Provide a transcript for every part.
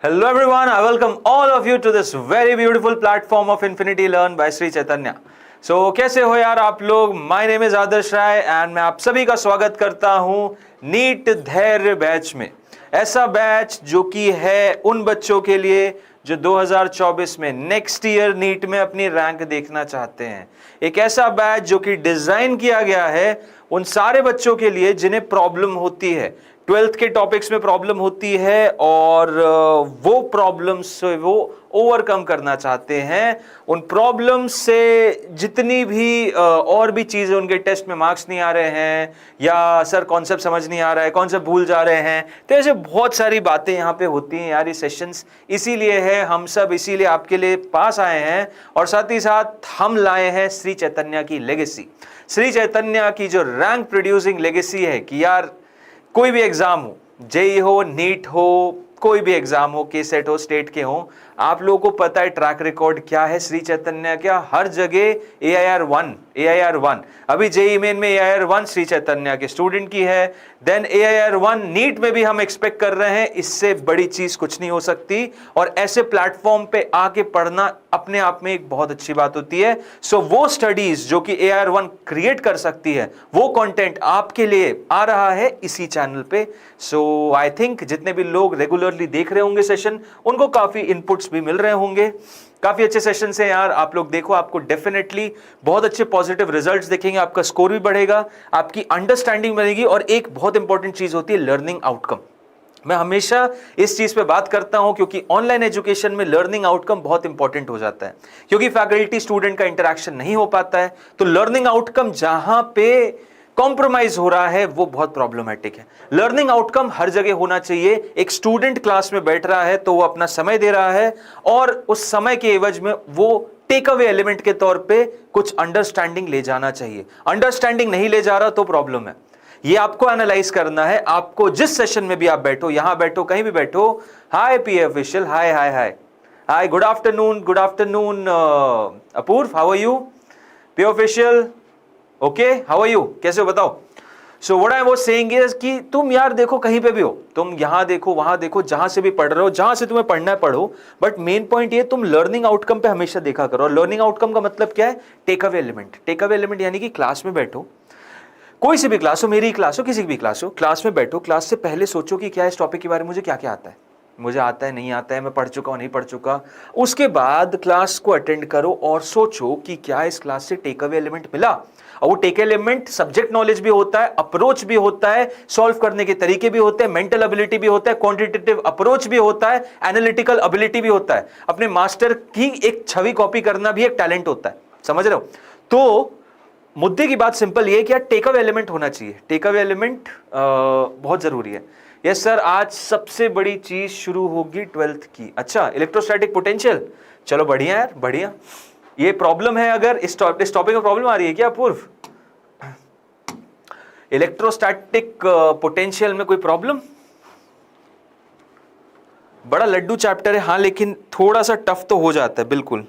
Hello everyone, I welcome all of you to this very beautiful platform of Infinity Learn by Sri Chaitanya. So कैसे हो यार आप लोग? My name is Adarsh Rai and मैं आप सभी का स्वागत करता हूं नीट धैर्य बैच में। ऐसा बैच जो कि है उन बच्चों के लिए जो 2024 में नेक्स्ट ईयर नीट में अपनी रैंक देखना चाहते हैं। एक ऐसा बैच जो कि डिजाइन किया गया है उन सारे बच्चों के लिए जिन्हें प्रॉब्लम होती है, 12th के टॉपिक्स में प्रॉब्लम होती है और वो प्रॉब्लम्स से वो ओवरकम करना चाहते हैं। उन प्रॉब्लम्स से जितनी भी और भी चीजें, उनके टेस्ट में मार्क्स नहीं आ रहे हैं या सर कॉन्सेप्ट समझ नहीं आ रहा है, कॉन्सेप्ट भूल जा रहे हैं, तो ऐसे बहुत सारी बातें यहाँ पे होती हैं यार। ये सेशंस इसीलिए है, हम सब इसीलिए आपके लिए पास आए हैं और साथ ही साथ हम लाए हैं श्री चैतन्य की लेगेसी, श्री चैतन्य की जो रैंक प्रोड्यूसिंग लेगेसी है कि यार कोई भी एग्जाम हो, जेई हो, नीट हो, कोई भी एग्जाम हो, के सेट हो, स्टेट के हो, आप लोगों को पता है ट्रैक रिकॉर्ड क्या है श्री चैतन्य क्या। हर जगह AIR1 अभी जेई मेन में AIR1 श्री चैतन्य के स्टूडेंट की है। देन AIR1 नीट में भी हम एक्सपेक्ट कर रहे हैं। इससे बड़ी चीज कुछ नहीं हो सकती और ऐसे प्लेटफॉर्म पे आके पढ़ना अपने आप में एक बहुत अच्छी बात होती है। सो वो स्टडीज जो कि AIR1 क्रिएट कर सकती है, वो कंटेंट आपके लिए आ रहा है इसी चैनल पे। सो आई थिंक जितने भी लोग रेगुलरली देख रहे होंगे सेशन, उनको काफी इनपुट्स भी मिल रहे होंगे। काफी अच्छे सेशन से यार, आप लोग देखो, आपको डेफिनेटली बहुत अच्छे पॉजिटिव रिजल्ट्स दिखेंगे, आपका स्कोर भी बढ़ेगा, आपकी अंडरस्टैंडिंग बढ़ेगी और एक बहुत इंपॉर्टेंट चीज होती है लर्निंग आउटकम। मैं हमेशा इस चीज पे बात करता हूं क्योंकि ऑनलाइन एजुकेशन में लर्निंग आउटकम बहुत इंपॉर्टेंट हो जाता है, क्योंकि फैकल्टी स्टूडेंट का इंटरेक्शन नहीं हो पाता है। तो लर्निंग आउटकम जहां पे कॉम्प्रोमाइज हो रहा है वो बहुत प्रॉब्लमेटिक है। लर्निंग आउटकम हर जगह होना चाहिए। एक स्टूडेंट क्लास में बैठ रहा है तो वो अपना समय दे रहा है और उस समय के एवज में वो टेक अवे एलिमेंट के तौर पे कुछ अंडरस्टैंडिंग ले जाना चाहिए। अंडरस्टैंडिंग नहीं ले जा रहा तो प्रॉब्लम है। ये आपको एनालाइज करना है। आपको जिस सेशन में भी आप बैठो, यहां बैठो, कहीं भी बैठो, hi P official, hi hi hi hi, good afternoon Apurva, how are you? P official, okay, how are you, कैसे हो बताओ? So what I was saying is कि तुम यार देखो, कहीं पे भी हो, तुम यहां देखो, वहां देखो, जहां से भी पढ़ रहे हो, जहां से तुम्हें पढ़ना है पढ़ो, बट मेन पॉइंट ये, तुम लर्निंग आउटकम पे हमेशा देखा करो। और लर्निंग आउटकम का मतलब क्या है? Take away element. Take away element यानी कि क्लास में बैठो, कोई सी भी क्लास हो, मेरी क्लास हो, किसी की भी क्लास हो, क्लास में बैठो, क्लास से पहले सोचो कि क्या इस टॉपिक के बारे में मुझे क्या क्या आता है, मुझे आता है, नहीं आता है, मैं पढ़ चुका हूं, नहीं पढ़ चुका। उसके बाद क्लास को अटेंड करो और सोचो कि क्या इस क्लास से टेक अवे एलिमेंट मिला। और वो टेक एलिमेंट सब्जेक्ट नॉलेज भी होता है, अप्रोच भी होता है, सॉल्व करने के तरीके भी होते हैं, मेंटल एबिलिटी भी होता है, क्वांटिटेटिव अप्रोच भी होता है, एनालिटिकल एबिलिटी भी होता है। अपने मास्टर की एक छवि कॉपी करना भी एक टैलेंट होता है, समझ रहे हो? तो मुद्दे की बात सिंपल ये कि यार टेक अवे एलिमेंट होना चाहिए। टेक अवे एलिमेंट बहुत जरूरी है। यस सर, आज सबसे बड़ी चीज शुरू होगी 12th की। अच्छा, इलेक्ट्रोस्टैटिक पोटेंशियल, चलो बढ़िया यार, बढ़िया। ये प्रॉब्लम है, अगर इस टॉपिक में प्रॉब्लम आ रही है क्या अपूर्व? इलेक्ट्रोस्टैटिक पोटेंशियल में कोई प्रॉब्लम? बड़ा लड्डू चैप्टर है हाँ, लेकिन थोड़ा सा टफ तो हो जाता है। बिल्कुल,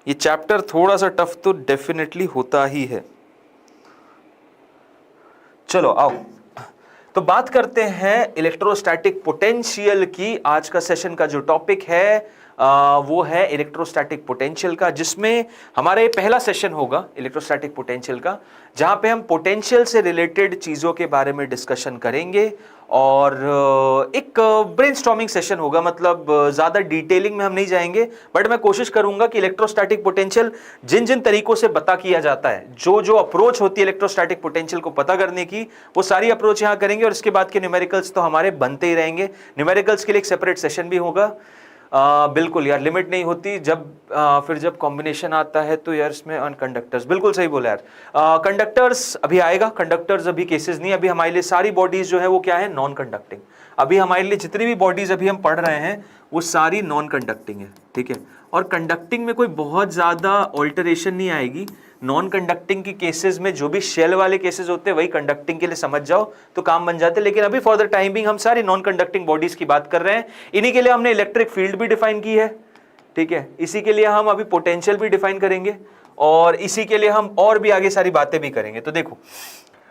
ये चैप्टर थोड़ा सा टफ तो डेफिनेटली होता ही है। चलो आओ, तो बात करते हैं इलेक्ट्रोस्टैटिक पोटेंशियल की। आज का सेशन का जो टॉपिक है वो है इलेक्ट्रोस्टैटिक पोटेंशियल का, जिसमें हमारा ये पहला सेशन होगा इलेक्ट्रोस्टैटिक पोटेंशियल का, जहां पे हम पोटेंशियल से रिलेटेड चीजों के बारे में डिस्कशन करेंगे और एक ब्रेनस्टॉर्मिंग सेशन होगा। मतलब ज्यादा डिटेलिंग में हम नहीं जाएंगे, बट मैं कोशिश करूंगा कि इलेक्ट्रोस्टैटिक पोटेंशियल जिन जिन तरीकों से पता किया जाता है, जो जो अप्रोच होती है इलेक्ट्रोस्टैटिक पोटेंशियल को पता करने की, वो सारी अप्रोच यहां करेंगे। और इसके बाद के न्यूमेरिकल्स तो हमारे बनते ही रहेंगे। न्यूमेरिकल्स के लिए एक सेपरेट सेशन भी होगा। बिल्कुल यार, लिमिट नहीं होती। जब फिर जब कॉम्बिनेशन आता है तो यार इसमें कंडक्टर्स, बिल्कुल सही बोला यार। कंडक्टर्स अभी आएगा, कंडक्टर्स अभी केसेस नहीं। अभी हमारे लिए सारी बॉडीज जो है वो क्या है? Non conducting. अभी हमारे लिए जितनी भी बॉडीज अभी हम पढ़ रहे हैं वो सारी नॉन कंडक्टिंग है, ठीक है। और कंडक्टिंग में कोई बहुत ज्यादा ऑल्टरेशन नहीं आएगी। नॉन कंडक्टिंग की केसेस में जो भी शेल वाले केसेस होते हैं वही कंडक्टिंग के लिए समझ जाओ तो काम बन जाते हैं। लेकिन अभी फॉर द टाइमिंग हम सारी नॉन कंडक्टिंग बॉडीज की बात कर रहे हैं। इन्हीं के लिए हमने इलेक्ट्रिक फील्ड भी डिफाइन की है, ठीक है। इसी के लिए हम अभी पोटेंशियल भी डिफाइन करेंगे और इसी के लिए हम और भी आगे सारी बातें भी करेंगे। तो देखो,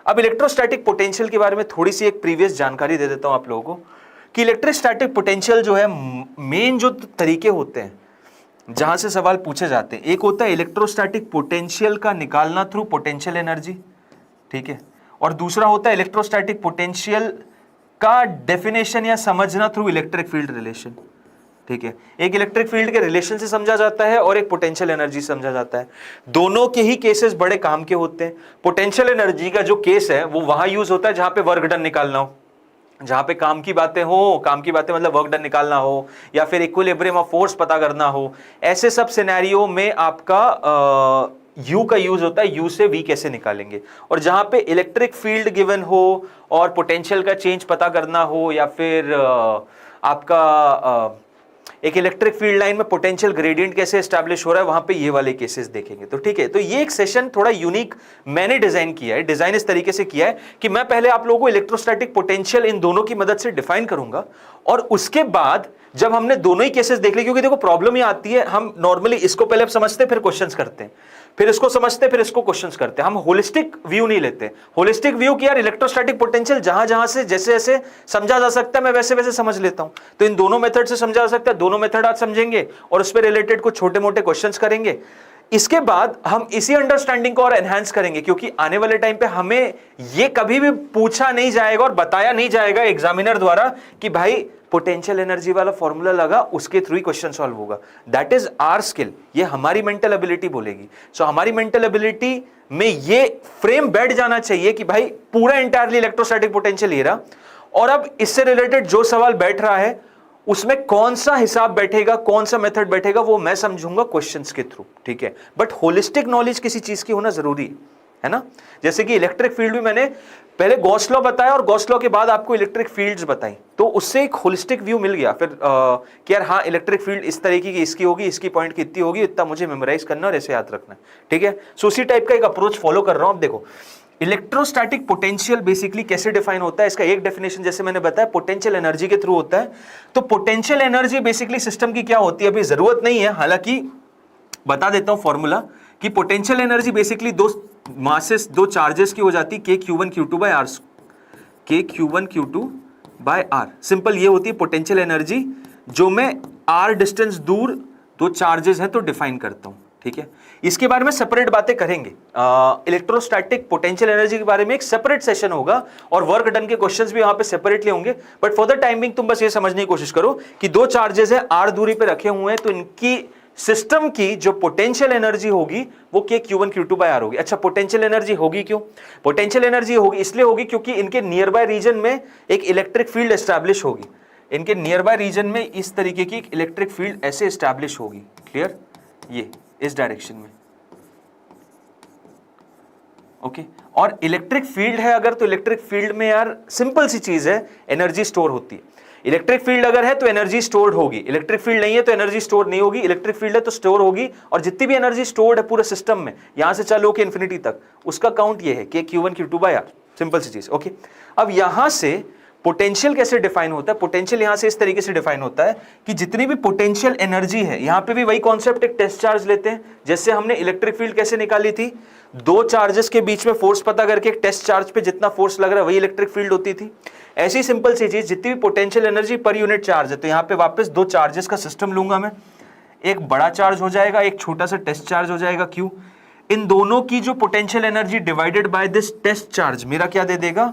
अब इलेक्ट्रोस्टैटिक पोटेंशियल के बारे में थोड़ी सी एक प्रीवियस जानकारी दे देता हूं आप लोगों को कि इलेक्ट्रोस्टैटिक पोटेंशियल जो है, मेन जो तरीके होते हैं जहां से सवाल पूछे जाते हैं, एक होता है इलेक्ट्रोस्टैटिक पोटेंशियल का निकालना थ्रू पोटेंशियल एनर्जी, ठीक है, और दूसरा होता है इलेक्ट्रोस्टैटिक पोटेंशियल का डेफिनेशन या समझना थ्रू इलेक्ट्रिक फील्ड रिलेशन, ठीक है। एक इलेक्ट्रिक फील्ड के रिलेशन से समझा जाता है और एक पोटेंशियल एनर्जी समझा जाता है। दोनों के ही केसेस बड़े काम के होते हैं। पोटेंशियल एनर्जी का जो केस है वो वहां यूज होता है जहां पे वर्क डन निकालना हो, जहां पे काम की बातें हो, काम की बातें मतलब वर्क डन निकालना हो या फिर इक्विलिब्रियम ऑफ फोर्स पता करना हो। ऐसे सब सिनेरियो में आपका U का यूज होता है, U से V कैसे निकालेंगे। और जहां पे इलेक्ट्रिक फील्ड गिवन हो और पोटेंशियल का चेंज पता करना हो या फिर आपका एक इलेक्ट्रिक फील्ड लाइन में पोटेंशियल ग्रेडियंट कैसे एस्टैब्लिश हो रहा है, वहां पे ये वाले केसेस देखेंगे। तो ठीक है, तो ये एक सेशन थोड़ा यूनिक मैंने डिजाइन किया है। डिजाइन इस तरीके से किया है कि मैं पहले आप लोगों को इलेक्ट्रोस्टैटिक पोटेंशियल इन दोनों की मदद से डिफाइन करूंगा और उसके बाद जब हमने दोनों ही केसेस देख लिए, क्योंकि देखो प्रॉब्लम ये आती है, हम नॉर्मली इसको पहले समझते फिर क्वेश्चंस करते हैं, फिर इसको समझते फिर इसको क्वेश्चंस करते हैं, हम होलिस्टिक व्यू नहीं लेते। होलिस्टिक व्यू की यार इलेक्ट्रोस्टैटिक पोटेंशियल जहां जहां से जैसे जैसे समझा जा सकता है मैं वैसे वैसे समझ लेता हूं। तो इन दोनों मेथड से समझा जा सकता है, दोनों मेथड आज समझेंगे और उस पर रिलेटेड कुछ छोटे मोटे क्वेश्चंस करेंगे। इसके बाद हम इसी अंडरस्टैंडिंग को और एनहांस करेंगे, क्योंकि आने वाले टाइम पे हमें ये कभी भी पूछा नहीं जाएगा और बताया नहीं जाएगा एग्जामिनर द्वारा कि भाई पोटेंशियल एनर्जी वाला फॉर्मूला लगा, उसके थ्रू ही क्वेश्चन सॉल्व होगा। दैट इज आवर स्किल, ये हमारी मेंटल एबिलिटी बोलेगी। सो हमारी मेंटल एबिलिटी में ये फ्रेम बैठ जाना चाहिए कि भाई पूरा इंटायरली इलेक्ट्रोस्टैटिक पोटेंशियल ये रहा, और अब इससे रिलेटेड जो सवाल बैठ रहा है उसमें कौन सा हिसाब बैठेगा, कौन सा मेथड बैठेगा, वो मैं समझूंगा क्वेश्चंस के थ्रू, ठीक है। बट होलिस्टिक नॉलेज किसी चीज की होना जरूरी है ना। जैसे कि इलेक्ट्रिक फील्ड भी मैंने पहले गॉस लॉ बताया और गॉस लॉ के बाद आपको इलेक्ट्रिक फील्ड्स बताई, तो उससे एक होलिस्टिक व्यू मिल गया फिर कि यार हाँ इलेक्ट्रिक फील्ड इस तरीके की इसकी होगी, इसकी पॉइंट की इतनी होगी, इतना मुझे मेमोराइज करना और ऐसे याद रखना, ठीक है। सो उसी टाइप का एक अप्रोच फॉलो कर रहा हूं। अब देखो इलेक्ट्रोस्टैटिक पोटेंशियल बेसिकली कैसे डिफाइन होता है, इसका एक डेफिनेशन जैसे मैंने बताया पोटेंशियल एनर्जी के थ्रू होता है। तो पोटेंशियल एनर्जी बेसिकली सिस्टम की क्या होती है, अभी जरूरत नहीं है, हालांकि बता देता हूं फॉर्मूला कि पोटेंशियल एनर्जी बेसिकली दो मासेस, दो चार्जेस की हो जाती है, Q1 Q2 by R, Q1 Q2 by R। Simple ये होती है पोटेंशियल एनर्जी जो मैं R डिस्टेंस दूर दो चार्जेस हैं तो डिफाइन करता हूं, ठीक है। इसके बारे में सेपरेट बातें करेंगे, इलेक्ट्रोस्टैटिक पोटेंशियल एनर्जी के बारे में एक सेपरेट सेशन होगा और वर्क डन के क्वेश्चंस भी वहां पे सेपरेटली होंगे। बट फॉर द टाइमिंग तुम बस ये समझने की कोशिश करो कि दो चार्जेस है R दूरी पे रखे हुए हैं, तो इनकी सिस्टम की जो पोटेंशियल एनर्जी होगी वो Q1 Q2 बाय R होगी। अच्छा पोटेंशियल एनर्जी होगी क्यों? पोटेंशियल एनर्जी होगी इसलिए होगी क्योंकि इनके नियर बाय रीजन में एक इलेक्ट्रिक फील्ड एस्टैब्लिश होगी, इनके नियर बाय रीजन में इस तरीके की एक इलेक्ट्रिक फील्ड ऐसे एस्टैब्लिश होगी, क्लियर, ये इस डायरेक्शन में, ओके। और इलेक्ट्रिक फील्ड है अगर, तो इलेक्ट्रिक फील्ड में यार सिंपल सी चीज है, एनर्जी स्टोर होती है। इलेक्ट्रिक फील्ड अगर है तो एनर्जी स्टोर्ड होगी, इलेक्ट्रिक फील्ड नहीं है तो एनर्जी स्टोर नहीं होगी। इलेक्ट्रिक फील्ड है तो स्टोर होगी, और जितनी भी एनर्जी स्टोर्ड है पूरे सिस्टम में यहां से चालू होकर इन्फिनिटी तक, उसका काउंट ये है कि Q1 Q2 by R, simple सी चीज, ओके। अब यहां से पोटेंशियल कैसे डिफाइन होता है? पोटेंशियल यहां से इस तरीके से डिफाइन होता है कि जितनी भी पोटेंशियल एनर्जी है, यहां पे भी वही कॉन्सेप्ट, एक टेस्ट चार्ज लेते हैं, जैसे हमने इलेक्ट्रिक फील्ड कैसे निकाली थी, दो चार्जेस के बीच में फोर्स पता करके एक टेस्ट चार्ज पे जितना फोर्स लग रहा है वही इलेक्ट्रिक फील्ड होती थी। ऐसी सिंपल सी चीज, जितनी भी पोटेंशियल एनर्जी पर यूनिट चार्ज है, तो यहां पे वापस दो चार्जेस का सिस्टम लूंगा मैं, एक बड़ा चार्ज हो जाएगा, एक छोटा सा टेस्ट चार्ज हो जाएगा Q। इन दोनों की जो potential energy divided by this test charge मेरा क्या दे देगा,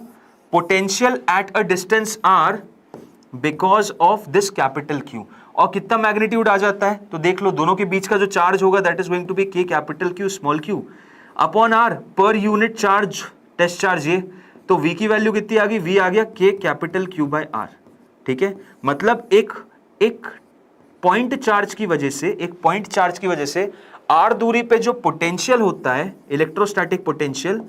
potential at a distance R because of this capital Q। और कितना मैग्नीट्यूड आ जाता है तो देख लो, दोनों के बीच का जो चार्ज होगा that is going to be K capital Q small q upon R per unit charge, test charge ये, तो V की वैल्यू कितनी आ गई, V आ गया K capital Q by R, ठीक है। मतलब एक पॉइंट चार्ज की वजह से, एक पॉइंट चार्ज की वजह से R दूरी पे जो पोटेंशियल होता है, इलेक्ट्रोस्टैटिक पोटेंशियल,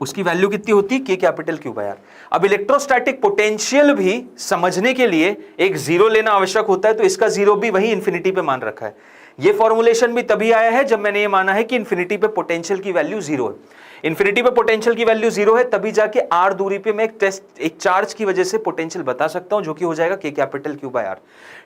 उसकी वैल्यू कितनी होती है, K capital Q by R। अब इलेक्ट्रोस्टैटिक पोटेंशियल भी समझने के लिए एक जीरो लेना आवश्यक होता है, तो इसका जीरो भी वही इन्फिनिटी पे मान रखा है। ये फॉर्मुलेशन भी तभी आया है जब मैंने ये माना है कि इन्फिनिटी पे पोटेंशियल की वैल्यू जीरो है। इन्फिनिटी पे पोटेंशियल की वैल्यू जीरो है, तभी जाके R दूरी पे मैं एक चार्ज की वजह से पोटेंशियल बता सकता हूं, जो कि हो जाएगा K capital Q by R,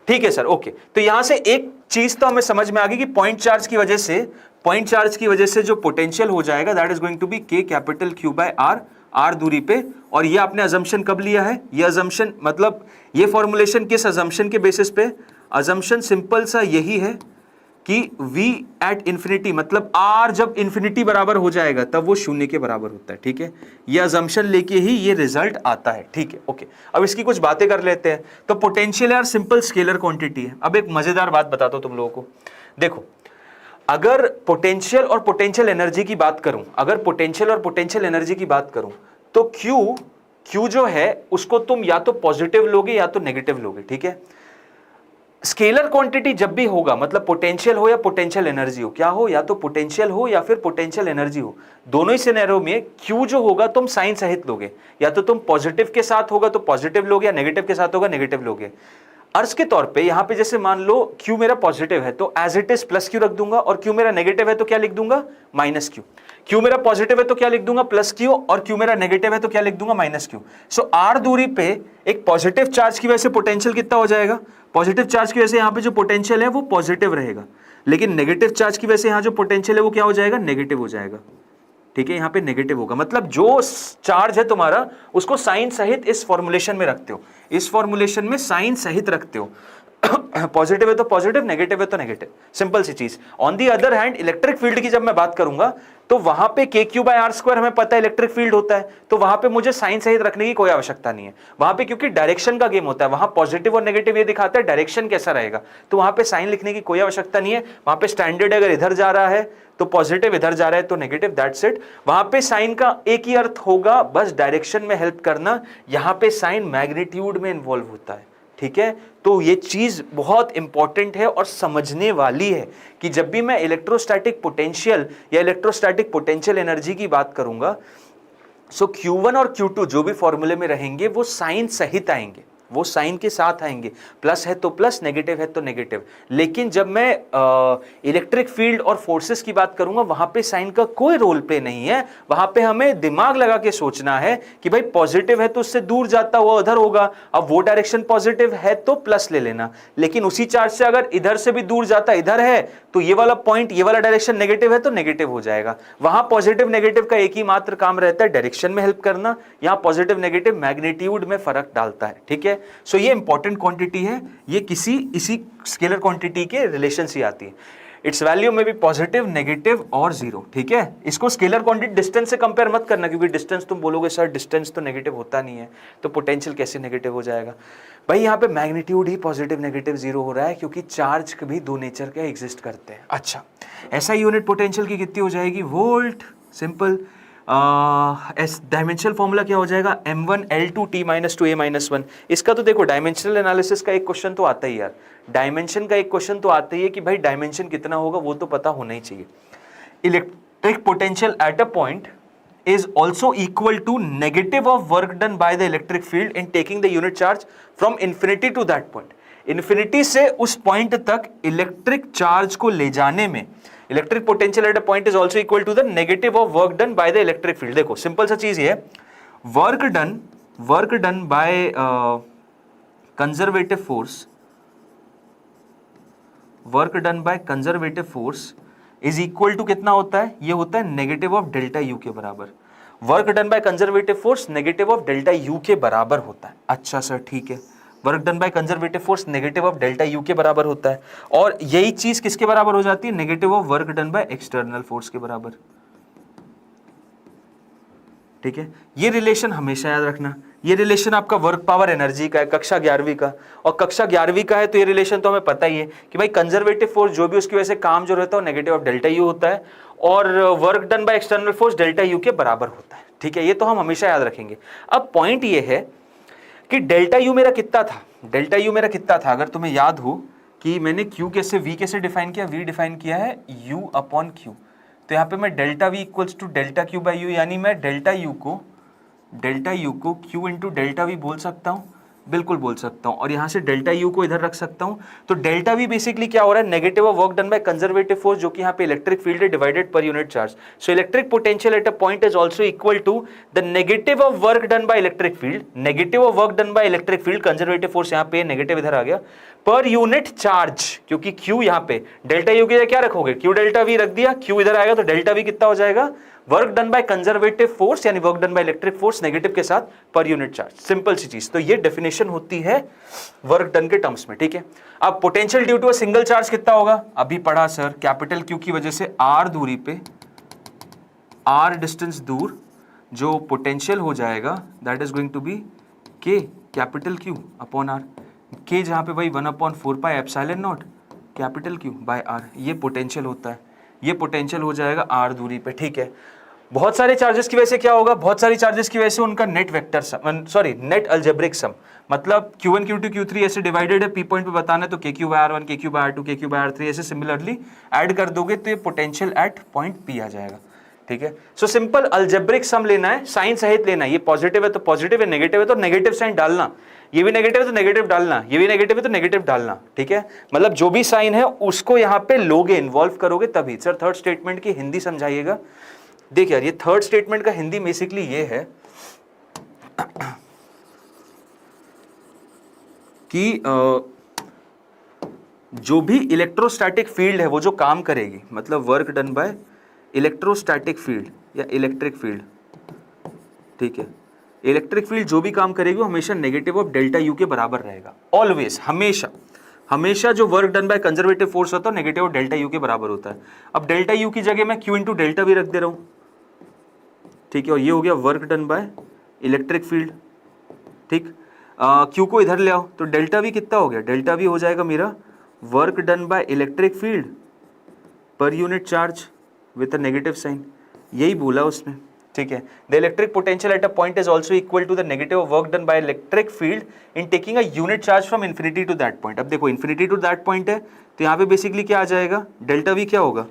ठीक है सर, ओके। तो यहां से एक चीज तो हमें समझ में आ गई कि पॉइंट चार्ज की वजह से जो पोटेंशियल हो जाएगा that is going to be K capital Q by R r दूरी पे। और ये आपने अजम्पशन कब लिया है, ये अजम्पशन मतलब ये फॉर्मुलेशन किस अजम्पशन के बेसिस पे, अजम्पशन सिंपल सा यही है कि v एट इंफिनिटी मतलब r जब इंफिनिटी बराबर हो जाएगा तब वो शून्य के बराबर होता है। ठीक है, ये अजम्पशन लेके ही ये रिजल्ट आता है। ठीक है, ओके। अब इसकी कुछ बातें कर लेते हैं। तो पोटेंशियल यार सिंपल स्केलर क्वांटिटी है। अब एक मजेदार बात बताता हूं तुम लोगों को, देखो अगर पोटेंशियल और पोटेंशियल एनर्जी की बात करूं, अगर पोटेंशियल और पोटेंशियल एनर्जी की बात करूं तो Q जो है उसको तुम या तो पॉजिटिव लोगे या तो नेगेटिव लोगे। ठीक है, स्केलर क्वांटिटी जब भी होगा मतलब पोटेंशियल हो या पोटेंशियल एनर्जी हो, क्या हो, या तो पोटेंशियल हो या फिर पोटेंशियल एनर्जी हो, दोनों ही सिनेरियो में Q जो होगा तुम साइन सहित लोगे, या तो तुम पॉजिटिव के साथ होगा तो पॉजिटिव लोगे या नेगेटिव के साथ होगा नेगेटिव लोगे। अर्ज के तौर पे यहां पे जैसे मान लो Q मेरा पॉजिटिव है तो as it is plus Q रख दूंगा, और Q मेरा नेगेटिव है तो क्या लिख दूंगा, माइनस Q। Q मेरा पॉजिटिव है तो क्या लिख दूंगा, प्लस Q, और Q मेरा नेगेटिव है तो क्या लिख दूंगा, माइनस Q। सो R दूरी पे एक पॉजिटिव चार्ज की वजह से पोटेंशियल कितना हो जाएगा, पॉजिटिव चार्ज की वजह से यहां पे जो पोटेंशियल है वो पॉजिटिव रहेगा, लेकिन नेगेटिव चार्ज की वजह से यहां जो पोटेंशियल है वो क्या हो जाएगा, नेगेटिव हो जाएगा। ठीक है, यहां पे नेगेटिव होगा, मतलब जो चार्ज है तुम्हारा उसको साइन सहित इस फॉर्मुलेशन में रखते हो, इस फॉर्मुलेशन में साइन सहित रखते हो। पॉजिटिव है तो पॉजिटिव, नेगेटिव है तो नेगेटिव, सिंपल सी चीज। On the other hand electric field की जब मैं बात करूंगा तो वहां पे KQ/R² हमें पता है इलेक्ट्रिक फील्ड होता है, तो वहां पे मुझे साइन सहित रखने की कोई आवश्यकता नहीं है। वहां पे क्योंकि डायरेक्शन का गेम होता है, वहां पॉजिटिव और नेगेटिव ये दिखाता है डायरेक्शन कैसा रहेगा, तो वहां पे साइन लिखने की कोई आवश्यकता नहीं है। वहां पे स्टैंडर्ड अगर इधर जा रहा है तो पॉजिटिव, इधर जा रहा है तो नेगेटिव, दैट्स इट। वहां पे साइन का एक ही अर्थ होगा, बस डायरेक्शन में हेल्प करना। यहां पे साइन मैग्नीट्यूड में इन्वॉल्व होता है। ठीक है, तो ये चीज बहुत इंपॉर्टेंट है और समझने वाली है कि जब भी मैं इलेक्ट्रोस्टैटिक पोटेंशियल या इलेक्ट्रोस्टैटिक पोटेंशियल एनर्जी की बात करूंगा, सो Q1 और Q2 जो भी फॉर्मूले में रहेंगे वो साइन सहित आएंगे, वो साइन के साथ आएंगे, प्लस है तो प्लस, नेगेटिव है तो नेगेटिव। लेकिन जब मैं इलेक्ट्रिक फील्ड और फोर्सेस की बात करूंगा वहां पे साइन का कोई रोल प्ले नहीं है। वहां पे हमें दिमाग लगा के सोचना है कि भाई पॉजिटिव है तो उससे दूर जाता हुआ उधर होगा, अब वो डायरेक्शन पॉजिटिव है तो प्लस ले लेना, लेकिन उसी चार्ज से अगर इधर से भी दूर जाता इधर है तो ये वाला पॉइंट, ये वाला डायरेक्शन नेगेटिव है तो नेगेटिव हो जाएगा। वहां पॉजिटिव नेगेटिव का एक ही मात्र काम रहता है, डायरेक्शन में हेल्प करना। यहां पॉजिटिव नेगेटिव मैग्नीट्यूड में फर्क डालता है। ठीक है, सो ये इंपॉर्टेंट क्वांटिटी है, ये इसी स्केलर क्वांटिटी के रिलेशन से आती है। इट्स वैल्यू में भी पॉजिटिव, नेगेटिव और जीरो। ठीक है, इसको स्केलर क्वांटिटी डिस्टेंस से कंपेयर मत करना, क्योंकि डिस्टेंस तुम बोलोगे सर डिस्टेंस तो नेगेटिव होता नहीं है, तो पोटेंशियल कैसे नेगेटिव हो जाएगा। भाई यहाँ पे मैग्नीट्यूड ही पॉजिटिव नेगेटिव जीरो हो रहा है, क्योंकि चार्ज भी दो नेचर के एग्जिस्ट करते हैं। अच्छा, ऐसा यूनिट पोटेंशियल की कितनी हो जाएगी, वोल्ट। सिंपल, डायमेंशनल फॉर्मूला क्या हो जाएगा, m1L2T-2a-1। इसका तो देखो डायमेंशनल एनालिसिस का एक क्वेश्चन तो आता ही यार, डायमेंशन का एक क्वेश्चन तो आता ही है कि भाई डायमेंशन कितना होगा वो तो पता होना ही चाहिए। Electric potential at a point is also equal to negative of work done by the electric field in taking the unit charge from infinity to that point। Infinity से उस पॉइंट तक इलेक्ट्रिक चार्ज को ले जाने में electric potential at a point is also equal to the negative of work done by the electric field. देखो simple सा चीज ये, work done by conservative force, work done by conservative force is equal to कितना होता है, ये होता है नेगेटिव ऑफ डेल्टा यू के बराबर। Work done by conservative force negative of delta U के बराबर होता है। अच्छा सर ठीक है, work done by conservative force negative of delta U के बराबर होता है, और यही चीज किसके बराबर हो जाती है, negative of work done by external force के बराबर। ठीक है, ये रिलेशन हमेशा याद रखना। ये रिलेशन आपका वर्क पावर एनर्जी का है, कक्षा 11वीं का, और कक्षा 11वीं का है तो ये रिलेशन तो हमें पता ही है कि भाई कंजर्वेटिव फोर्स जो भी उसकी वजह से काम जो रहता है वो नेगेटिव ऑफ डेल्टा यू होता है, और work done by external force delta U के बराबर होता है। ठीक है, ये तो हम हमेशा याद रखेंगे। अब पॉइंट ये है कि डेल्टा यू मेरा कितना था, डेल्टा यू मेरा कितना था, अगर तुम्हें याद हो कि मैंने क्यू कैसे, वी कैसे डिफाइन किया, वी डिफाइन किया है यू अपॉन क्यू, तो यहाँ पे मैं delta v equals to delta q by u, यानी मैं डेल्टा यू को क्यू इंटू डेल्टा वी बोल सकता हूँ, बिल्कुल बोल सकता हूं, और यहां से डेल्टा यू को इधर रख सकता हूं। तो डेल्टा वी बेसिकली क्या हो रहा है, negative of work done by conservative force, जो कि यहां पे इलेक्ट्रिक फील्ड है divided per unit charge. So electric potential at a point is also equal to the negative of work done by electric field, negative of work done by electric field, conservative force यहां पे negative इधर आ गया, पर unit charge, क्योंकि Q यहां पे delta U की जगह क्या रखोगे, क्यू डेल्टा वी रख दिया, क्यू इधर आएगा तो डेल्टा वी कितना हो जाएगा, work done by conservative force यानी work done by electric force negative के साथ पर यूनिट चार्ज। सिंपल सी चीज। तो ये डेफिनेशन होती है वर्क डन के टर्म्स में, ठीक है। अब potential due to a single charge कितना होगा, अभी पढ़ा सर, कैपिटल क्यू की वजह से आर दूरी पे, आर डिस्टेंस दूर जो पोटेंशियल हो जाएगा that is going to be k capital q upon r, k जहां पे भाई 1/4 pi epsilon not capital q by r, ये पोटेंशियल होता है, ये पोटेंशियल हो जाएगा आर दूरी पे, ठीक है। बहुत सारे चार्जेस की वजह से क्या होगा, बहुत सारी चार्जेस की वजह से उनका net vector sum, sorry net algebraic sum, मतलब Q1 Q2 Q3 ऐसे डिवाइडेड है, पी पॉइंट पे बताना है तो KQ by R1 KQ by R2 KQ by R3 ऐसे सिमिलरली ऐड कर दोगे तो ये पोटेंशियल एट पॉइंट P आ जाएगा, ठीक है। सो सिंपल अलजेब्रिक सम लेना है, साइन सहित लेना है, ये पॉजिटिव है तो पॉजिटिव है, नेगेटिव है तो नेगेटिव साइन डालना, ये भी नेगेटिव है तो नेगेटिव डालना, ये भी नेगेटिव है तो नेगेटिव डालना, ठीक है। मतलब जो भी साइन है उसको यहाँ पे लोगे, इन्वॉल्व करोगे तभी। सर थर्ड स्टेटमेंट की हिंदी समझाइएगा। देख यार, ये थर्ड स्टेटमेंट का हिंदी बेसिकली ये है कि जो भी इलेक्ट्रोस्टैटिक फील्ड है वो जो काम करेगी, मतलब work done by electrostatic field या इलेक्ट्रिक फील्ड, ठीक है, इलेक्ट्रिक फील्ड जो भी काम करेगी वो हमेशा नेगेटिव ऑफ डेल्टा यू के बराबर रहेगा, ऑलवेज, हमेशा हमेशा जो work done by conservative force होता है नेगेटिव ऑफ डेल्टा यू के बराबर होता है। अब डेल्टा यू की जगह मैं क्यू इंटू डेल्टा भी रख दे रहा हूं, ठीक है, और ये हो गया work done by electric field, ठीक। क्यू को इधर ले आओ तो डेल्टा वी कितना हो गया, डेल्टा वी हो जाएगा मेरा work done by electric field per unit charge with a negative sign, यही बोला उसने, ठीक है। The electric potential at a point is also equal to the negative work done by electric field in taking a unit charge from infinity to that point. अब देखो infinity to that point है तो यहाँ पे basically क्या आ जाएगा, delta we क्या होगा,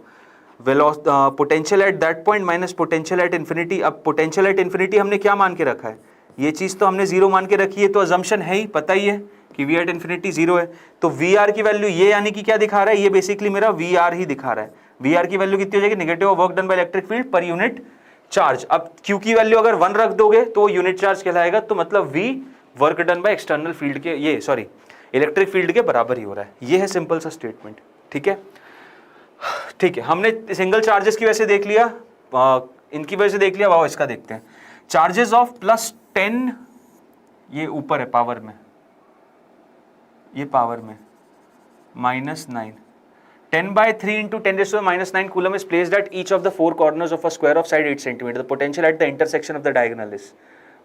potential at that point minus potential at infinity. अब पोटेंशियल एट इन्फिनिटी हमने क्या मान के रखा है, ये चीज तो हमने जीरो मान के रखी है, तो अजम्पशन है ही, पता ही है कि वी एट इन्फिनिटी जीरो है, तो वी आर की वैल्यू ये यानी कि क्या दिखा रहा है, ये बेसिकली मेरा वी आर ही दिखा रहा है। वी आर की वैल्यू कितनी हो जाएगी, negative work done by electric field per unit charge. अब क्यू की वैल्यू अगर 1 रख दोगे तो यूनिट चार्ज कहलाएगा, तो मतलब v work done by external field के, ये सॉरी इलेक्ट्रिक फील्ड के बराबर ही हो रहा है। ये है सिंपल सा स्टेटमेंट, ठीक है, ठीक है। हमने सिंगल चार्जेस की वजह से देख लिया, इनकी वजह से देख लिया, वाओ इसका देखते हैं। चार्जेस ऑफ +10, ये ऊपर है पावर में, ये पावर में -9, 10/3 into 10⁻⁹ coulomb is placed at each of the 4 corners of a square of side 8 cm. The potential at the intersection of the diagonal is।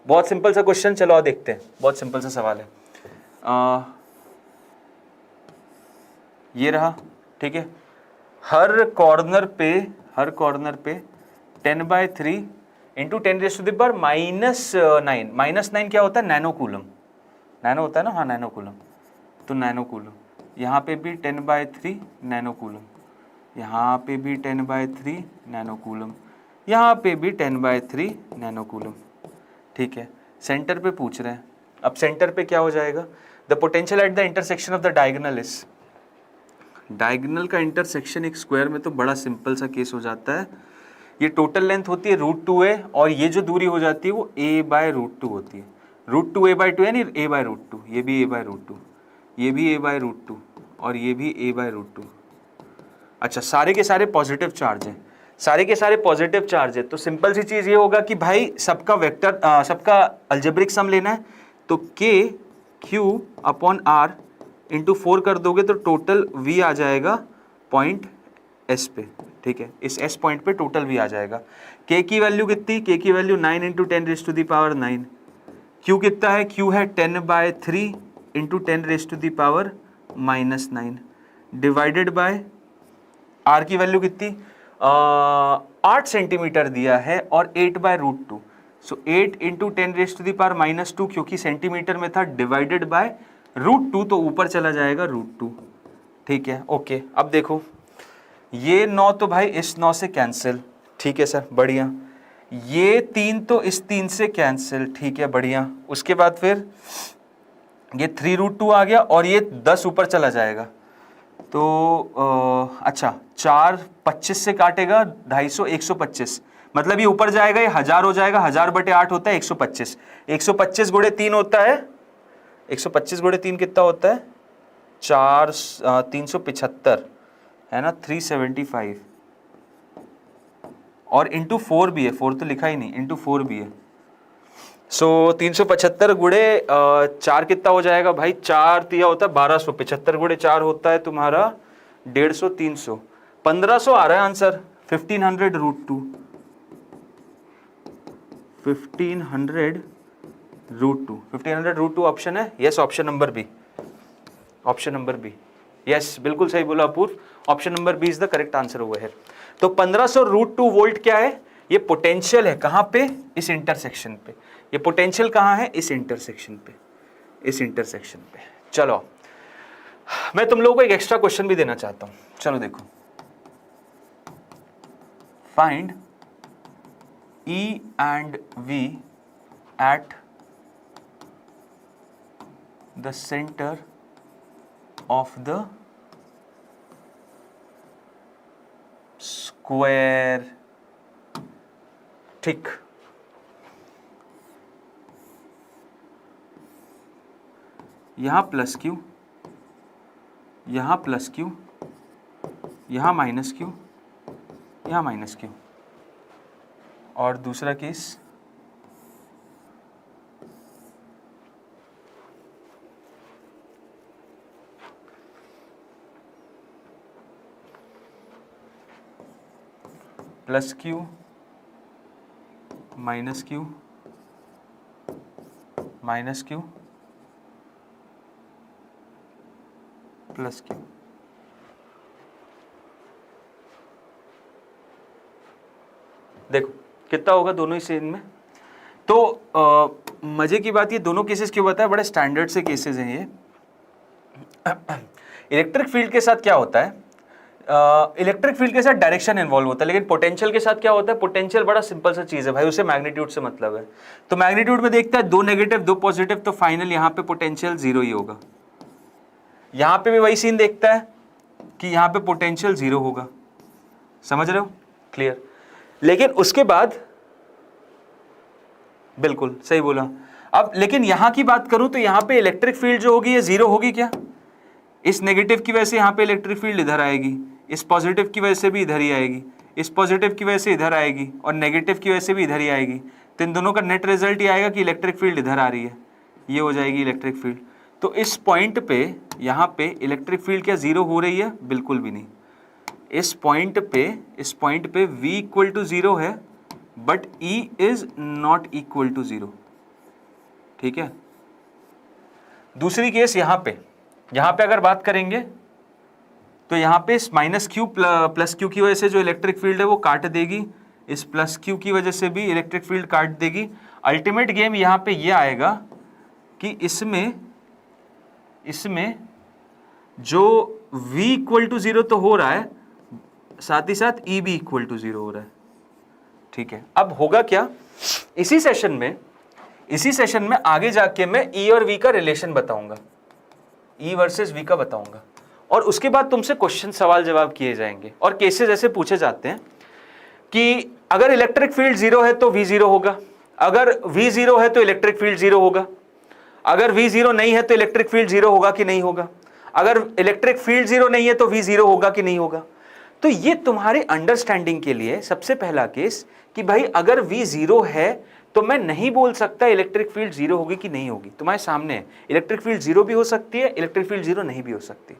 बहुत सिंपल सा क्वेश्चन, चलो आओ देखते हैं, बहुत सिंपल सा सवाल है। ये रहा, ठीक है, हर कॉर्नर पे 10/3 इंटू 10⁻⁹ -9 क्या होता है, नैनो कूलम, नैनो होता है ना, हाँ नैनो कूलम, तो नैनो कूलम, यहाँ पे भी 10/3 नैनो कूलम, यहाँ पे भी 10/3 नैनो कूलम, यहाँ पे भी 10/3 नैनो कूलम, ठीक है। सेंटर पे पूछ रहे हैं, अब सेंटर पे क्या हो जाएगा, the potential at the intersection of the diagonal is, diagonal का इंटरसेक्शन एक स्क्वायर में तो बड़ा सिंपल सा केस हो जाता है, ये टोटल लेंथ होती है √2a और ये जो दूरी हो जाती है वो a/√2 होती है, √2 a/2 यानी a/√2, ये भी a/√2, ये भी a/√2 और ये भी a/√2। अच्छा, सारे के सारे पॉजिटिव चार्ज हैं, सारे के सारे पॉजिटिव चार्ज है, तो सिंपल सी चीज़ ये होगा कि भाई सबका वेक्टर, सबका अलजेब्रिक सम लेना है, तो Q/R इंटू 4 कर दोगे तो टोटल V आ जाएगा पॉइंट S पे, ठीक है, इस S पॉइंट पे टोटल V आ जाएगा। K की वैल्यू कितनी, K की वैल्यू 9 इंटू 10⁻⁹, Q कितना है, Q है 10/3 इंटू 10⁻⁻⁹ डिवाइडेड बाय R की वैल्यू कितनी, 8 सेंटीमीटर दिया है और 8/√2, सो 8 इंटू 10⁻⁻², क्योंकि सेंटीमीटर में था, डिवाइडेड बाय √2, तो ऊपर चला जाएगा √2, ठीक है, ओके। अब देखो ये 9 तो भाई इस 9 से कैंसिल, ठीक है सर, बढ़िया, ये 3 तो इस 3 से कैंसिल, ठीक है, बढ़िया। उसके बाद फिर ये 3√2 आ गया और ये 10 ऊपर चला जाएगा तो अच्छा 4 25 से काटेगा 250 125, मतलब ये ऊपर जाएगा, ये 1000 हो जाएगा, 1000/8 होता है 125, 125 गुणे 3 होता है, 125 गुणे 3 कितना होता है 375 है ना, 375 और इंटू 4 भी है, 4 तो लिखा ही नहीं, इंटू 4 भी है। सो 375 गुणे 4 कितना हो जाएगा भाई, 4 तिया होता है 1275 गुणे 4 होता है तुम्हारा 150, 300, 1500 आ रहा है आंसर, 1500√2, 1500√2 ऑप्शन है, yes option number B, option number B, yes बिल्कुल सही बोला Apurva, option number B is the correct answer over here. तो 1500√2 वोल्ट क्या है, ये पोटेंशियल है, कहां पे, इस इंटरसेक्शन पे, ये पोटेंशियल कहां है, इस इंटरसेक्शन पे, इस इंटरसेक्शन पे। चलो मैं तुम लोगों को एक एक्स्ट्रा क्वेश्चन भी देना चाहता हूं, चलो देखो, find E and V at the center of the square, ठीक, यहां प्लस क्यू, यहां प्लस क्यू, यहां माइनस क्यू, यहां माइनस क्यू, और दूसरा case plus Q minus Q minus Q plus Q. देखो कितना होगा दोनों ही सेम में। तो मजे की बात, ये दोनों केसेस क्यों बताया, बड़े स्टैंडर्ड से केसेस हैं ये। इलेक्ट्रिक फील्ड के साथ क्या होता है, इलेक्ट्रिक फील्ड के साथ डायरेक्शन इन्वॉल्व होता है, लेकिन पोटेंशियल के साथ क्या होता है, पोटेंशियल बड़ा सिंपल सा चीज है भाई, उसे मैग्नीट्यूड से मतलब है। तो मैग्नीट्यूड में देखता है 2 नेगेटिव 2 पॉजिटिव, तो फाइनल यहाँ पे पोटेंशियल 0 ही होगा। यहां पे भी वही सीन देखता है कि यहां पे पोटेंशियल 0 होगा, समझ रहे हो, क्लियर। लेकिन उसके बाद बिल्कुल सही बोला। अब लेकिन यहां की बात करूं तो यहां पे इलेक्ट्रिक फील्ड जो होगी ये 0 होगी क्या, इस नेगेटिव की वजह से यहां पे इलेक्ट्रिक फील्ड इधर आएगी, इस पॉजिटिव की वजह से भी इधर ही आएगी, इस पॉजिटिव की वजह से इधर आएगी, और नेगेटिव की वजह से भी इधर ही आएगी। तो इन दोनों का नेट रिजल्ट ये आएगा कि इलेक्ट्रिक फील्ड इधर आ रही है, ये हो जाएगी इलेक्ट्रिक फील्ड। तो इस पॉइंट पे यहां पे इलेक्ट्रिक फील्ड क्या 0 हो रही है, बिल्कुल भी नहीं। इस पॉइंट पे V इक्वल टू 0 है, but E is not equal to 0, ठीक है। दूसरी केस यहां पे अगर बात करेंगे तो यहां पे इस माइनस क्यू प्लस क्यू की वजह से जो इलेक्ट्रिक फील्ड है वो काट देगी, इस प्लस क्यू की वजह से भी इलेक्ट्रिक फील्ड काट देगी। अल्टीमेट गेम यहां पे ये आएगा कि इसमें जो V इक्वल टू 0 तो हो रहा है, साथ ही साथ E भी इक्वल टू 0 हो रहा है, ठीक है। अब होगा क्या, इसी सेशन में आगे जाके मैं E और V का रिलेशन बताऊंगा, E वर्सेस V का बताऊंगा, और उसके बाद तुमसे क्वेश्चन सवाल जवाब किए जाएंगे और केसेस ऐसे पूछे जाते हैं कि अगर इलेक्ट्रिक फील्ड 0 है तो V 0 होगा, अगर V 0 है तो इलेक्ट्रिक फील्ड 0 होगा, अगर V 0 नहीं है तो इलेक्ट्रिक फील्ड 0 होगा कि नहीं होगा, अगर इलेक्ट्रिक फील्ड 0 नहीं है तो V 0 होगा कि नहीं होगा। तो ये तुम्हारी अंडरस्टैंडिंग के लिए सबसे पहला केस कि भाई अगर V 0 है तो मैं नहीं बोल सकता इलेक्ट्रिक फील्ड 0 होगी कि नहीं होगी, तुम्हारे सामने है, इलेक्ट्रिक फील्ड 0 भी हो सकती है, इलेक्ट्रिक फील्ड 0 नहीं भी हो सकती,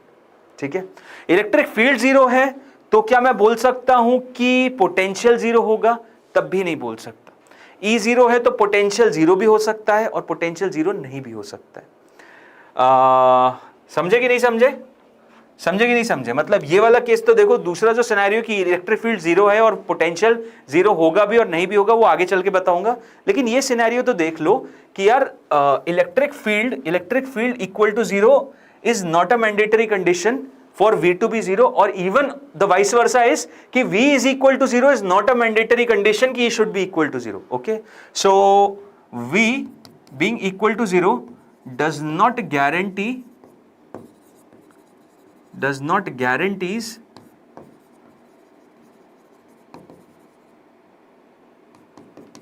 ठीक है। इलेक्ट्रिक फील्ड 0 है तो क्या मैं बोल सकता हूं कि पोटेंशियल 0 होगा, तब भी नहीं बोल सकता। E 0 है तो पोटेंशियल 0 भी हो सकता है और पोटेंशियल 0 नहीं भी हो सकता है। समझे कि नहीं समझे, मतलब ये वाला केस तो देखो, दूसरा जो सिनेरियो कि इलेक्ट्रिक फील्ड 0 है और पोटेंशियल 0 होगा भी और नहीं भी होगा, वो आगे चल के बताऊंगा। लेकिन ये सिनेरियो तो देख लो कि यार electric field equal to 0 is not a mandatory condition for V to be 0, और even the vice versa is कि V is equal to 0 is not a mandatory condition कि E should be equal to 0, okay। So V being equal to 0 does not guarantees